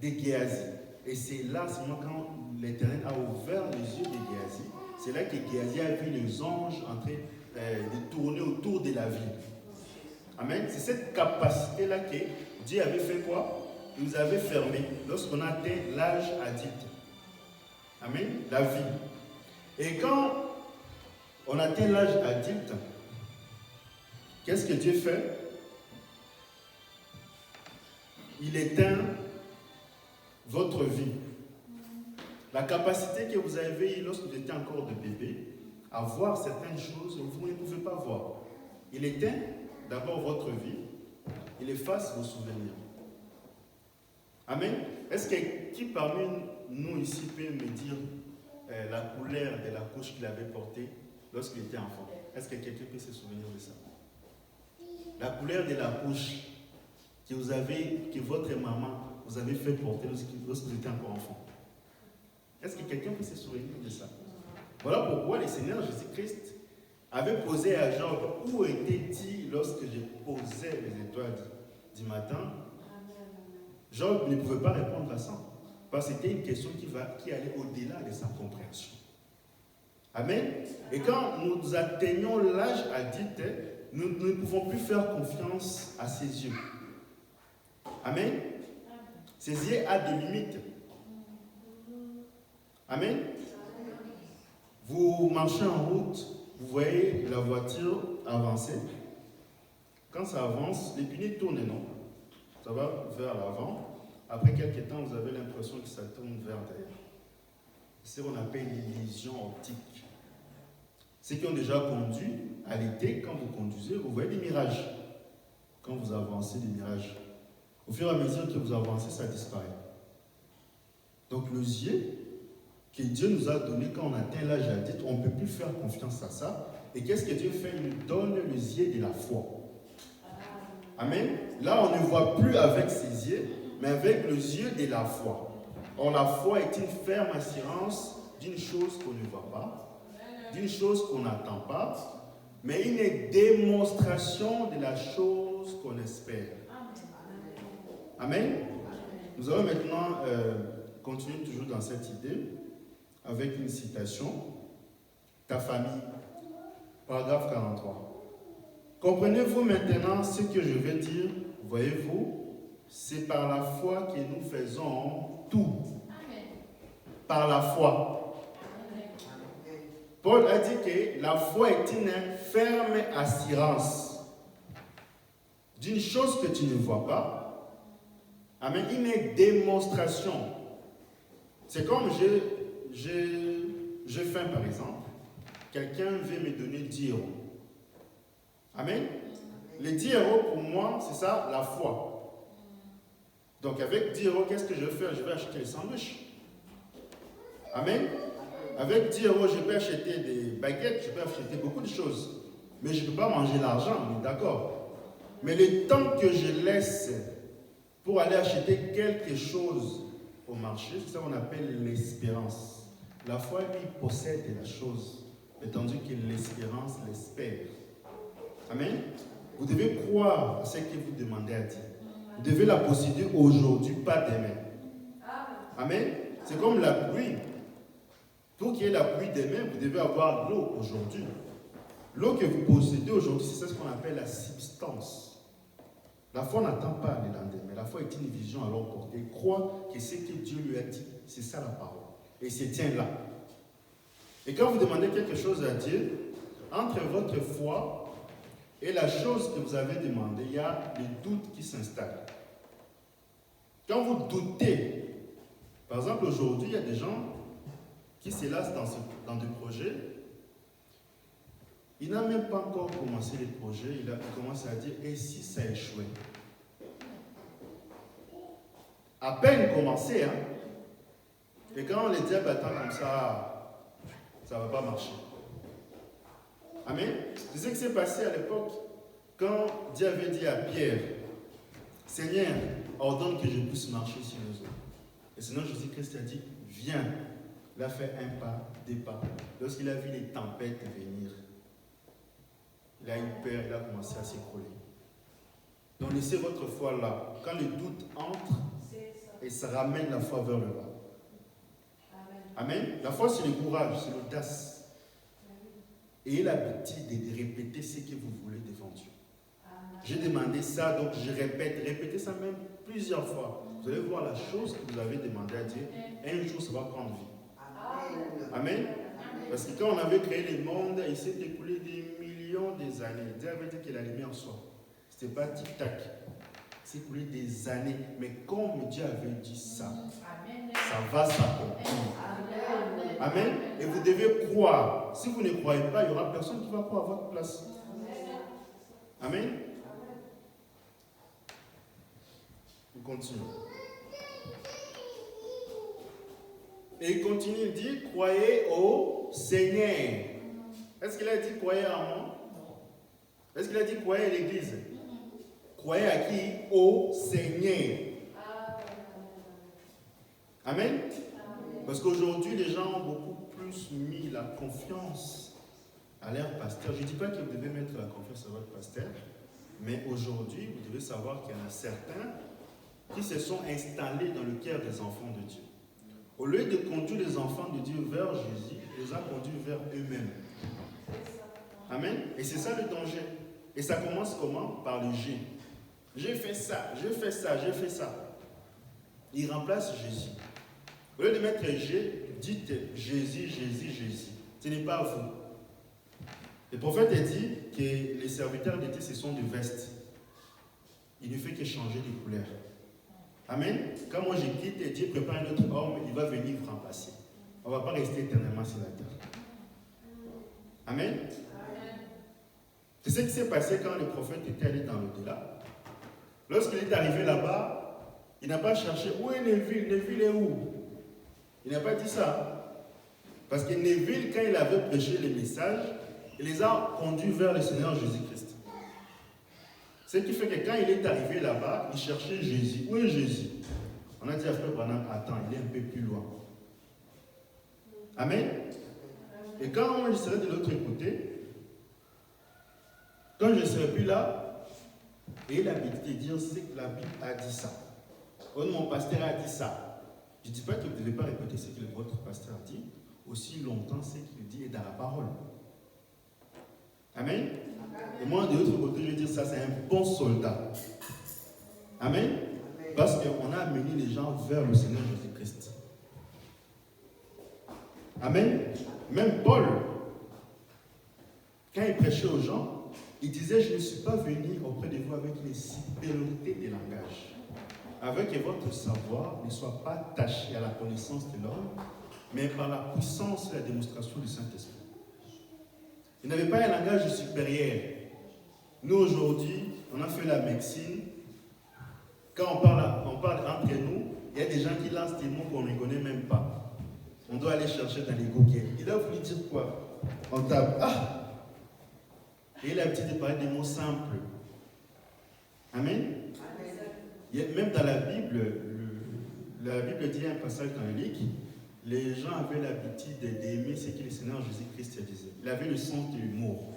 de Géasi. Et c'est là, seulement quand l'Éternel a ouvert les yeux de Géasi, c'est là que Géasi a vu les anges en train de tourner autour de la ville. Amen. C'est cette capacité-là que Dieu avait fait quoi? Il nous avait fermé lorsqu'on a atteint l'âge adulte. Amen. La vie. Et quand on atteint l'âge adulte, qu'est-ce que Dieu fait? Il éteint votre vie. La capacité que vous avez lorsque vous étiez encore de bébé à voir certaines choses, vous ne pouvez pas voir. Il éteint d'abord votre vie, il efface vos souvenirs. Amen. Est-ce que qui parmi nous ici peut me dire la couleur de la couche qu'il avait portée lorsqu'il était enfant? Est-ce que quelqu'un peut se souvenir de ça? La couleur de la couche que vous avez, que votre maman vous avez fait porter lorsque vous étiez encore enfant. Est-ce que quelqu'un peut se souvenir de ça? Voilà pourquoi le Seigneur Jésus-Christ avait posé à Job, où était-il lorsque je posais les étoiles du matin? Job ne pouvait pas répondre à ça, parce que c'était une question qui allait au-delà de sa compréhension. Amen. Et quand nous atteignons l'âge adulte, nous ne pouvons plus faire confiance à ses yeux. Amen. Ses yeux ont des limites. Amen. Vous marchez en route, vous voyez la voiture avancer. Quand ça avance, les pneus tournent, non? Ça va vers l'avant. Après quelques temps, vous avez l'impression que ça tourne vers derrière. C'est ce qu'on appelle l'illusion optique. Ceux qui ont déjà conduit, à l'été, quand vous conduisez, vous voyez des mirages. Quand vous avancez, des mirages. Au fur et à mesure que vous avancez, ça disparaît. Donc les yeux que Dieu nous a donnés quand on atteint l'âge adulte, on ne peut plus faire confiance à ça. Et qu'est-ce que Dieu fait? Il nous donne les yeux de la foi. Amen. Là, on ne voit plus avec ses yeux, mais avec les yeux de la foi. Or, la foi est une ferme assurance d'une chose qu'on ne voit pas, d'une chose qu'on n'attend pas, mais une démonstration de la chose qu'on espère. Amen. Nous allons maintenant continuer toujours dans cette idée avec une citation. Ta famille, paragraphe 43. Comprenez-vous maintenant ce que je vais dire? Voyez-vous, c'est par la foi que nous faisons tout. Amen. Par la foi. Amen. Paul a dit que la foi est une ferme assurance d'une chose que tu ne vois pas. Amen. Une démonstration. C'est comme je faim par exemple. Quelqu'un veut me donner 10 euros. Amen. Les 10 euros pour moi, c'est ça, la foi. Donc avec 10 euros, qu'est-ce que je vais faire? Je vais acheter des sandwichs. Amen. Avec 10 euros, je peux acheter des baguettes, je peux acheter beaucoup de choses. Mais je ne peux pas manger l'argent, d'accord. Mais le temps que je laisse pour aller acheter quelque chose au marché, c'est ça qu'on appelle l'espérance. La foi, lui, possède la chose, tandis que l'espérance l'espère. Amen. Vous devez croire à ce que vous demandez à Dieu. Vous devez la posséder aujourd'hui, pas demain. Amen. C'est comme la pluie. Pour qu'il y ait la pluie demain, vous devez avoir l'eau aujourd'hui. L'eau que vous possédez aujourd'hui, c'est ce qu'on appelle la substance. La foi n'attend pas le lendemain. La foi est une vision à long portée. Elle croit que ce que Dieu lui a dit, c'est ça la parole. Et il se tient là. Et quand vous demandez quelque chose à Dieu, entre votre foi et la chose que vous avez demandé, il y a le doute qui s'installe. Quand vous doutez, par exemple aujourd'hui, il y a des gens qui se lancent dans des projets. Il n'a même pas encore commencé les projets, il commence à dire, et si ça échouait? À peine commencé, hein? Et quand on les dit, attends comme ça ne va pas marcher. Amen. C'est ce qui s'est passé à l'époque quand Dieu avait dit à Pierre, Seigneur, ordonne que je puisse marcher sur les eaux. Et sinon Jésus-Christ a dit, viens. Il a fait un pas, deux pas. Lorsqu'il a vu les tempêtes venir, il a eu peur, il a commencé à s'écrouler. Donc laissez votre foi là. Quand le doute entre, et ça ramène la foi vers le bas. Amen. La foi, c'est le courage, c'est l'audace. Ayez l'habitude de répéter ce que vous voulez devant Dieu. J'ai demandé ça, donc je répète. Répétez ça même plusieurs fois. Vous allez voir la chose que vous avez demandé à Dieu. Un jour, ça va prendre vie. Amen. Parce que quand on avait créé le monde, il s'est écoulé des millions d'années. Dieu avait dit que la lumière soit. Ce n'était pas tic-tac. Il s'est écoulé des années. Mais comme Dieu avait dit ça, ça va s'accomplir. Amen. Et vous devez croire. Si vous ne croyez pas, il n'y aura personne qui va croire à votre place. Amen. Nous continuons. Et il continue, il dit, croyez au Seigneur. Est-ce qu'il a dit croyez en moi? Est-ce qu'il a dit croyez à l'église? Croyez à qui? Au Seigneur. Amen. Parce qu'aujourd'hui, les gens ont beaucoup plus mis la confiance à leur pasteur. Je ne dis pas que vous devez mettre la confiance à votre pasteur, mais aujourd'hui, vous devez savoir qu'il y en a certains qui se sont installés dans le cœur des enfants de Dieu. Au lieu de conduire les enfants de Dieu vers Jésus, ils les ont conduits vers eux-mêmes. Amen. Et c'est ça le danger. Et ça commence comment? Par le G. J'ai fait ça, j'ai fait ça, j'ai fait ça. Il remplace Jésus. Au lieu de mettre G, dites Jésus, Jésus, Jésus. Ce n'est pas vous. Le prophète a dit que les serviteurs de Dieu, ce sont des vestes. Il ne fait que changer de couleur. Amen. Quand moi je quitte et Dieu prépare un autre homme, il va venir vous remplacer. On ne va pas rester éternellement sur la terre. Amen. C'est ce qui s'est passé quand le prophète était allé dans l'au-delà. Lorsqu'il est arrivé là-bas, il n'a pas cherché où est Neville. Neville est où? Il n'a pas dit ça. Parce que Neville, quand il avait prêché le message, il les a conduits vers le Seigneur Jésus-Christ. Ce qui fait que quand il est arrivé là-bas, il cherchait Jésus. Où est Jésus? On a dit à Frère Branham, attends, il est un peu plus loin. Amen. Et quand je serai de l'autre côté, quand je ne serai plus là, et il a l'habitude de dire ce que la Bible a dit ça. Oh, mon pasteur a dit ça. Je ne dis pas que vous ne devez pas répéter ce que votre pasteur dit, aussi longtemps ce qu'il dit est dans la parole. Amen. Et moi, de l'autre côté, je vais dire ça, c'est un bon soldat. Amen. Parce qu'on a amené les gens vers le Seigneur Jésus-Christ. Amen. Même Paul, quand il prêchait aux gens, il disait, je ne suis pas venu auprès de vous avec une supériorité de langage. Avec que votre savoir ne soit pas taché à la connaissance de l'homme, mais par la puissance et la démonstration du Saint-Esprit. Il n'avait pas un langage supérieur. Nous, aujourd'hui, on a fait la médecine. Quand on parle entre nous, il y a des gens qui lancent des mots qu'on ne connaît même pas. On doit aller chercher dans les Google. Il a voulu dire quoi? On tape. Ah! Et il a l'habitude de parler des mots simples. Amen. Même dans la Bible dit un passage dans le livre, les gens avaient l'habitude d'aimer ce que le Seigneur Jésus-Christ disait. Il avait le sens de l'humour.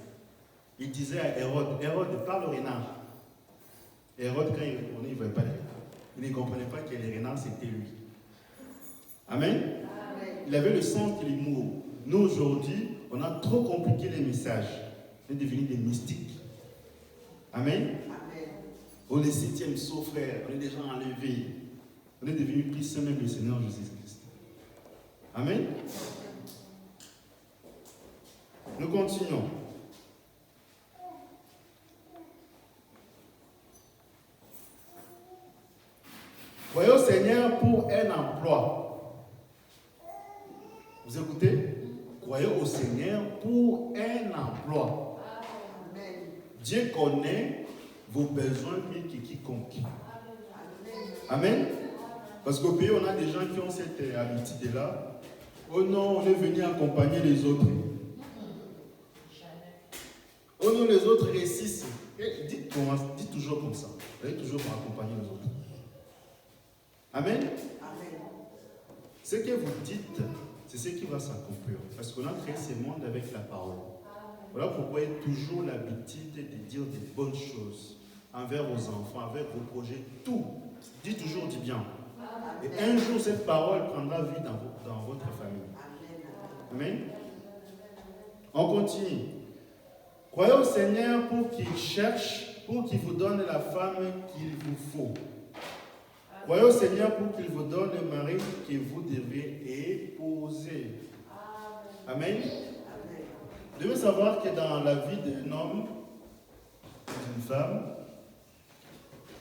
Il disait à Hérode, Hérode, parle au renard. Hérode, quand il ne voyait pas les il ne comprenait pas que les renards, c'était lui. Amen. Il avait le sens de l'humour. Nous, aujourd'hui, on a trop compliqué les messages. On est devenus des mystiques. Amen. On est 7e saut, frère. On est déjà enlevés. On est devenus plus saints même le Seigneur Jésus-Christ. Amen. Nous continuons. Croyez au Seigneur pour un emploi. Vous écoutez? Croyez au Seigneur pour un emploi. Dieu connaît vos besoins mieux que quiconque. Amen. Parce qu'au pays, on a des gens qui ont cette habitude-là. Oh non, on est venu accompagner les autres. Oh non, les autres réussissent. Dites toujours comme ça. Vous allez toujours pour accompagner les autres. Amen. Ce que vous dites, c'est ce qui va s'accomplir. Parce qu'on a créé ce monde avec la parole. Voilà pourquoi il y a toujours l'habitude de dire des bonnes choses envers vos enfants, avec vos projets, tout. Dites toujours du bien. Et un jour, cette parole prendra vie dans votre famille. Amen. On continue. Croyez au Seigneur pour qu'il cherche, pour qu'il vous donne la femme qu'il vous faut. Croyez au Seigneur pour qu'il vous donne le mari que vous devez épouser. Amen. Vous devez savoir que dans la vie d'un homme et d'une femme,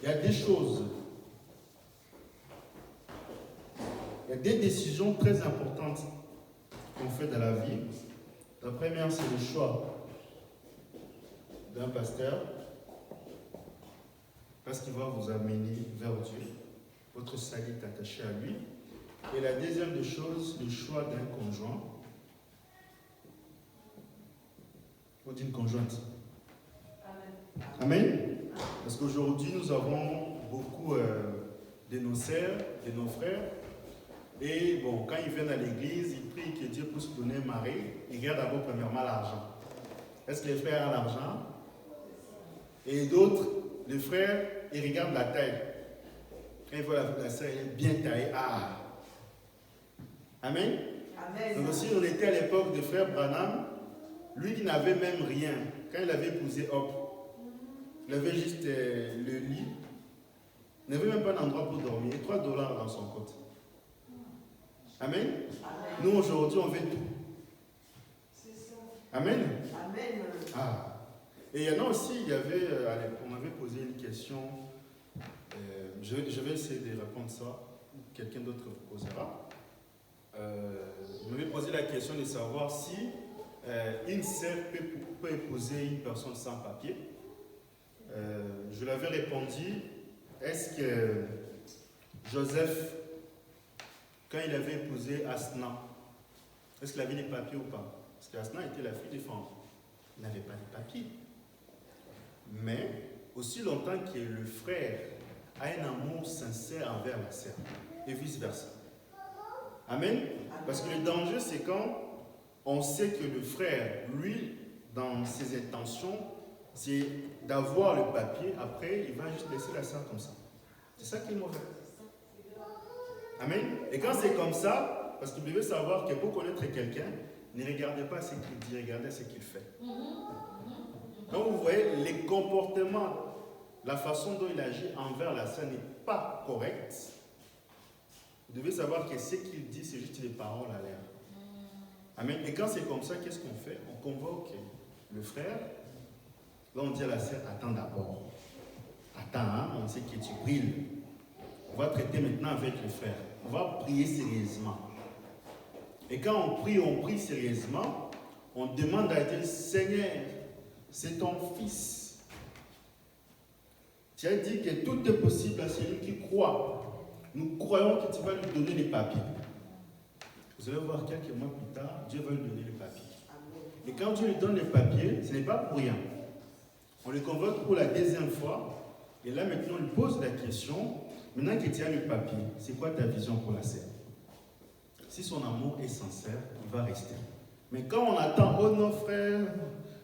il y a des choses. Il y a des décisions très importantes qu'on fait dans la vie. La première, c'est le choix d'un pasteur, parce qu'il va vous amener vers Dieu. Votre salut est attaché à lui. Et la deuxième des choses, le choix d'un conjoint ou d'une conjointe. Amen. Parce qu'aujourd'hui, nous avons beaucoup de nos sœurs, de nos frères. Et bon, quand ils viennent à l'église, ils prient que Dieu puisse donner un mari. Ils regardent d'abord premièrement l'argent. Est-ce que les frères ont l'argent? Et d'autres, les frères, ils regardent la taille. Quand ils voient la sœur, elle est bien taillée. Ah! Amen. Donc aussi, on était à l'époque de frère Branham, lui qui n'avait même rien. Quand il avait épousé Hop, il avait juste le lit. Il n'avait même pas d'endroit pour dormir. Et $3 dans son compte. Amen. Nous, aujourd'hui, on veut tout. Amen. Ah. Et il y en a aussi, on m'avait posé une question. Je vais essayer de répondre ça. Quelqu'un d'autre vous posera. Je m'avais posé la question de savoir si une sœur peut épouser une personne sans papier. Je l'avais répondu, est-ce que Joseph, quand il avait épousé Asna, est-ce qu'il avait des papiers ou pas? Parce qu'Asna était la fille de Pharaon. Il n'avait pas de papiers. Mais aussi longtemps que le frère a un amour sincère envers la sœur, et vice-versa. Amen. Parce que le danger, c'est quand on sait que le frère, lui, dans ses intentions, c'est d'avoir le papier, après, il va juste laisser la sœur comme ça. C'est ça qui est mauvais. Amen. Et quand c'est comme ça, parce que vous devez savoir que pour connaître quelqu'un, ne regardez pas ce qu'il dit, regardez ce qu'il fait. Donc vous voyez, les comportements, la façon dont il agit envers la sœur n'est pas correcte. Vous devez savoir que ce qu'il dit, c'est juste des paroles à l'air. Amen. Et quand c'est comme ça, qu'est-ce qu'on fait? On convoque le frère. Là, on dit à la sœur, attends d'abord. Attends, hein, on sait que tu brilles. On va traiter maintenant avec le frère. On va prier sérieusement. Et quand on prie sérieusement, on demande à Dieu, Seigneur, c'est ton fils. Tu as dit que tout est possible à celui qui croit. Nous croyons que tu vas lui donner les papiers. Vous allez voir quelques mois plus tard, Dieu va lui donner les papiers. Et quand Dieu lui donne les papiers, ce n'est pas pour rien. On le convoque pour la deuxième fois. Et là maintenant, on lui pose la question, maintenant que tu as le papier, c'est quoi ta vision pour la sœur? Si son amour est sincère, il va rester. Mais quand on attend, oh non frère,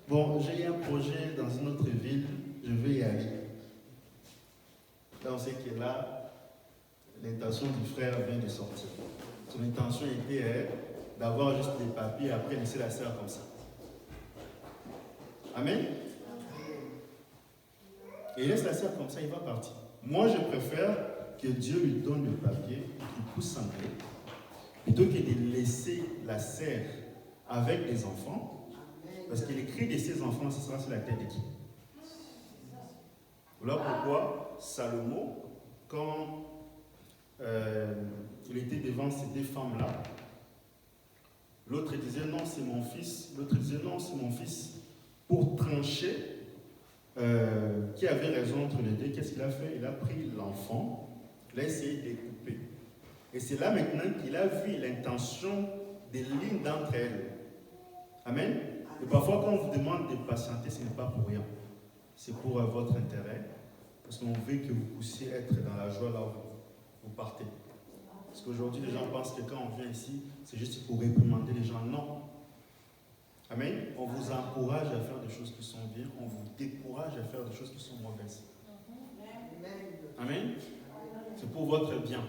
bon, j'ai un projet dans une autre ville, je vais y aller. Là, on sait que là, l'intention du frère vient de sortir. Son intention était d'avoir juste des papiers et après laisser la sœur comme ça. Amen. Et il laisse la sœur comme ça, il va partir. Moi, je préfère que Dieu lui donne le papier, qu'il puisse s'en aller, plutôt que de laisser la sœur avec des enfants, parce que les cris de ses enfants, ce sera sur la tête de qui? Voilà pourquoi Salomon, quand il était devant ces deux femmes-là, l'autre disait non, c'est mon fils, l'autre disait non, c'est mon fils. Pour trancher qui avait raison entre les deux, qu'est-ce qu'il a fait? Il a pris l'enfant, il a essayé de découper. Et c'est là maintenant qu'il a vu l'intention des lignes d'entre elles. Amen. Et parfois, quand on vous demande de patienter, ce n'est pas pour rien. C'est pour votre intérêt. Parce qu'on veut que vous puissiez être dans la joie là où vous partez. Parce qu'aujourd'hui, les gens pensent que quand on vient ici, c'est juste pour réprimander les gens. Non. Amen. On vous encourage à faire des choses qui sont bien. On vous décourage à faire des choses qui sont mauvaises. Amen. C'est pour votre bien.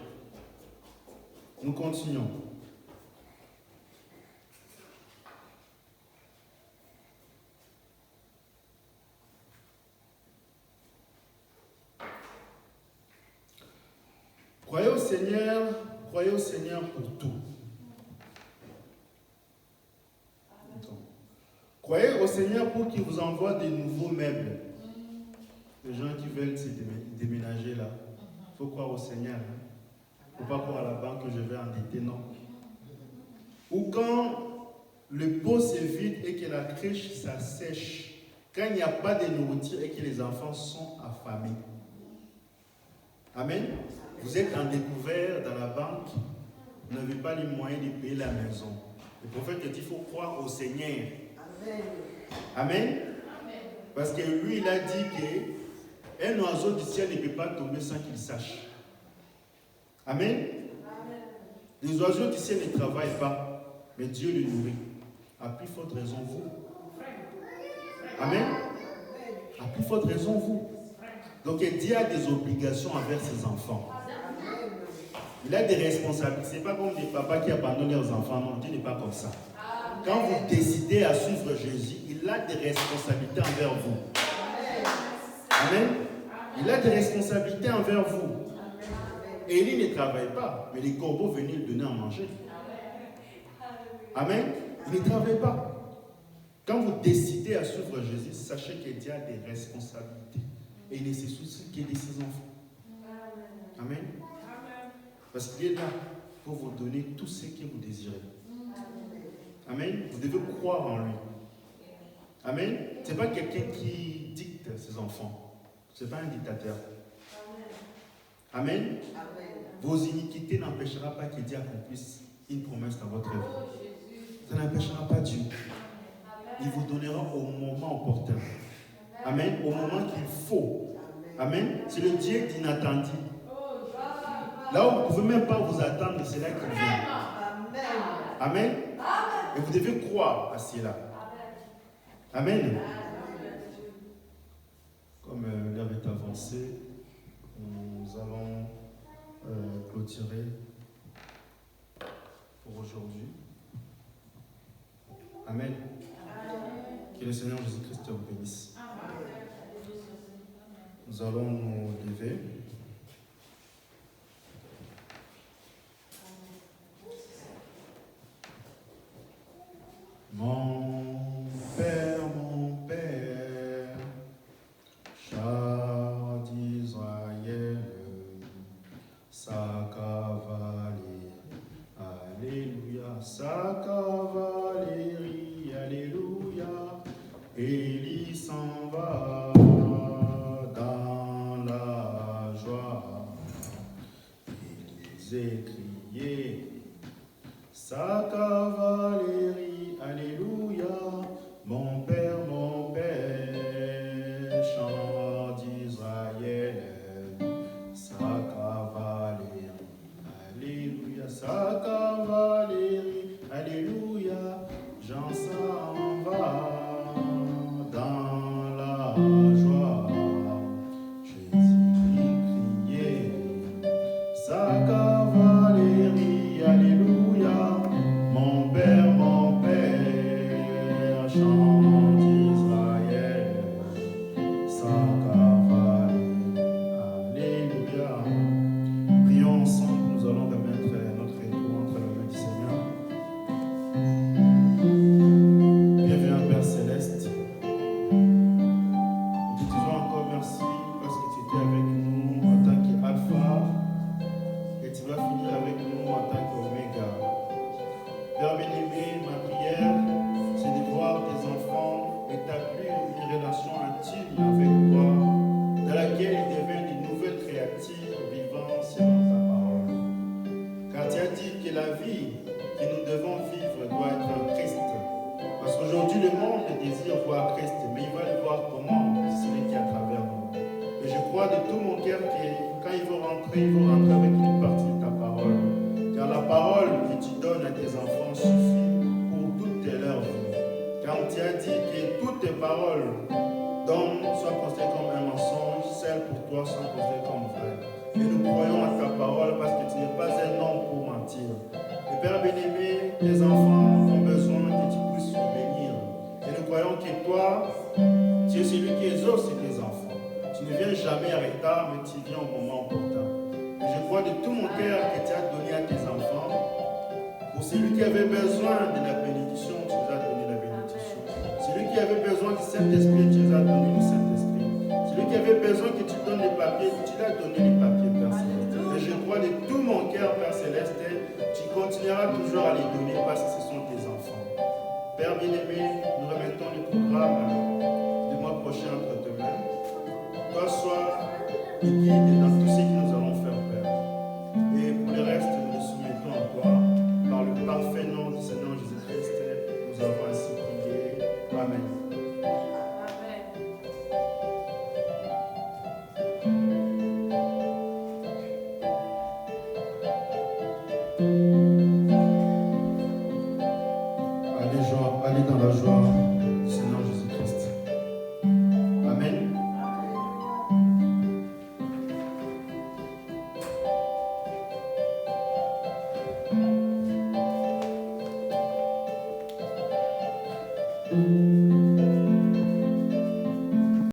Nous continuons. Croyez au Seigneur pour tout. Croyez au Seigneur pour qu'il vous envoie des nouveaux meubles. Les gens qui veulent se déménager là, il faut croire au Seigneur. Il ne faut pas croire à la banque que je vais endetter, non. Ou quand le pot se vide et que la crèche s'assèche, quand il n'y a pas de nourriture et que les enfants sont affamés. Amen. Vous êtes en découvert dans la banque, vous n'avez pas les moyens de payer la maison. Le prophète dit qu'il faut croire au Seigneur. Amen. Parce que lui, il a dit qu'un oiseau du ciel ne peut pas tomber sans qu'il sache. Amen. Les oiseaux du ciel ne travaillent pas, mais Dieu les nourrit. À plus forte raison, vous. Amen. À plus forte raison, vous. Donc, Dieu a des obligations envers ses enfants. Il a des responsabilités. Ce n'est pas comme des papas qui abandonnent leurs enfants. Non, Dieu n'est pas comme ça. Quand vous décidez à suivre Jésus, il a des responsabilités envers vous. Amen. Il a des responsabilités envers vous. Élie ne travaille pas, mais les corbeaux venaient lui donner à manger. Amen. Il ne travaille pas. Quand vous décidez à suivre Jésus, sachez que Dieu a des responsabilités. Et il ne se soucie que de ses enfants. Amen. Parce qu'il est là pour vous donner tout ce que vous désirez. Amen. Vous devez croire en lui. Amen. Ce n'est pas quelqu'un qui dicte ses enfants. Ce n'est pas un dictateur. Amen. Vos iniquités n'empêcheront pas que Dieu accomplisse une promesse dans votre vie. Ça n'empêchera pas Dieu. Il vous donnera au moment opportun. Amen. Au moment qu'il faut. Amen. C'est le Dieu d'inattendu. Là où vous ne pouvez même pas vous attendre, c'est là qu'il vient. Amen. Et vous devez croire à cela. Amen. Comme l'heure est avancée, nous allons clôturer pour aujourd'hui. Amen. Que le Seigneur Jésus-Christ vous bénisse. Nous allons nous lever. Mon Père, char d'Israël, sa cavalerie, alléluia, sa cavalerie, alléluia, Élie s'en va dans la joie, Élisée criait, sa cavalerie, alléluia, mon Père, chant d'Israël, sa cavalerie, alléluia, sa cavalerie, alléluia, Jean s'en va dans la joie, Jésus criait, sa cavalerie, alléluia. Mon Père, chant d'Israël, sa cavalerie, alléluia. Prions ensemble, nous allons remettre notre étoile entre les mains du Seigneur. Bienvenue, Père Céleste. Nous te disons encore merci parce que tu étais avec nous en tant qu'Alpha et tu vas finir avec nous en tant qu'Oméga. Père bien-aimé, ma prière, c'est de voir tes enfants établir une relation intime avec toi, dans laquelle ils deviennent de nouvelles créatures vivant selon ta parole. Car tu as dit que la vie que nous devons vivre doit être en Christ. Parce qu'aujourd'hui, le monde désire voir Christ, mais il va le voir comment? Ce n'est qu'à travers nous. Et je crois de tout mon cœur que quand ils vont rentrer avec une partie de ta parole. Car la parole que tu donnes à tes enfants suffit pour toute leur vie. Car tu as dit que toutes tes paroles d'hommes soient considérées comme un mensonge, celles pour toi sont considérées comme vraies. Et nous croyons à ta parole parce que tu n'es pas un homme pour mentir. Et Père bien-aimé, tes enfants ont besoin que tu puisses les bénir. Et nous croyons que toi, tu es celui qui exauce tes enfants. Tu ne viens jamais en retard, mais tu viens au moment opportun. Et je crois de tout mon cœur que tu as donné à tes enfants. Pour celui qui avait besoin de la bénédiction, tu nous as donné la bénédiction. Celui qui avait besoin du Saint-Esprit, tu nous as donné le Saint-Esprit. Celui qui avait besoin que tu donnes les papiers, tu lui as donné les papiers, Père Céleste. Et je crois de tout mon cœur, Père Céleste, tu continueras toujours à les donner parce que ce sont tes enfants. Père bien-aimé, nous remettons le programme du mois prochain entre tes mains. Toi, sois le guide dans tout ce que nous allons faire, Père. Et pour le reste, nous nous soumettons à toi. Par le parfait nom du Seigneur Jésus-Christ, nous avons ainsi prié. Amen. Allez dans la joie du Seigneur Jésus-Christ. Amen. Amen.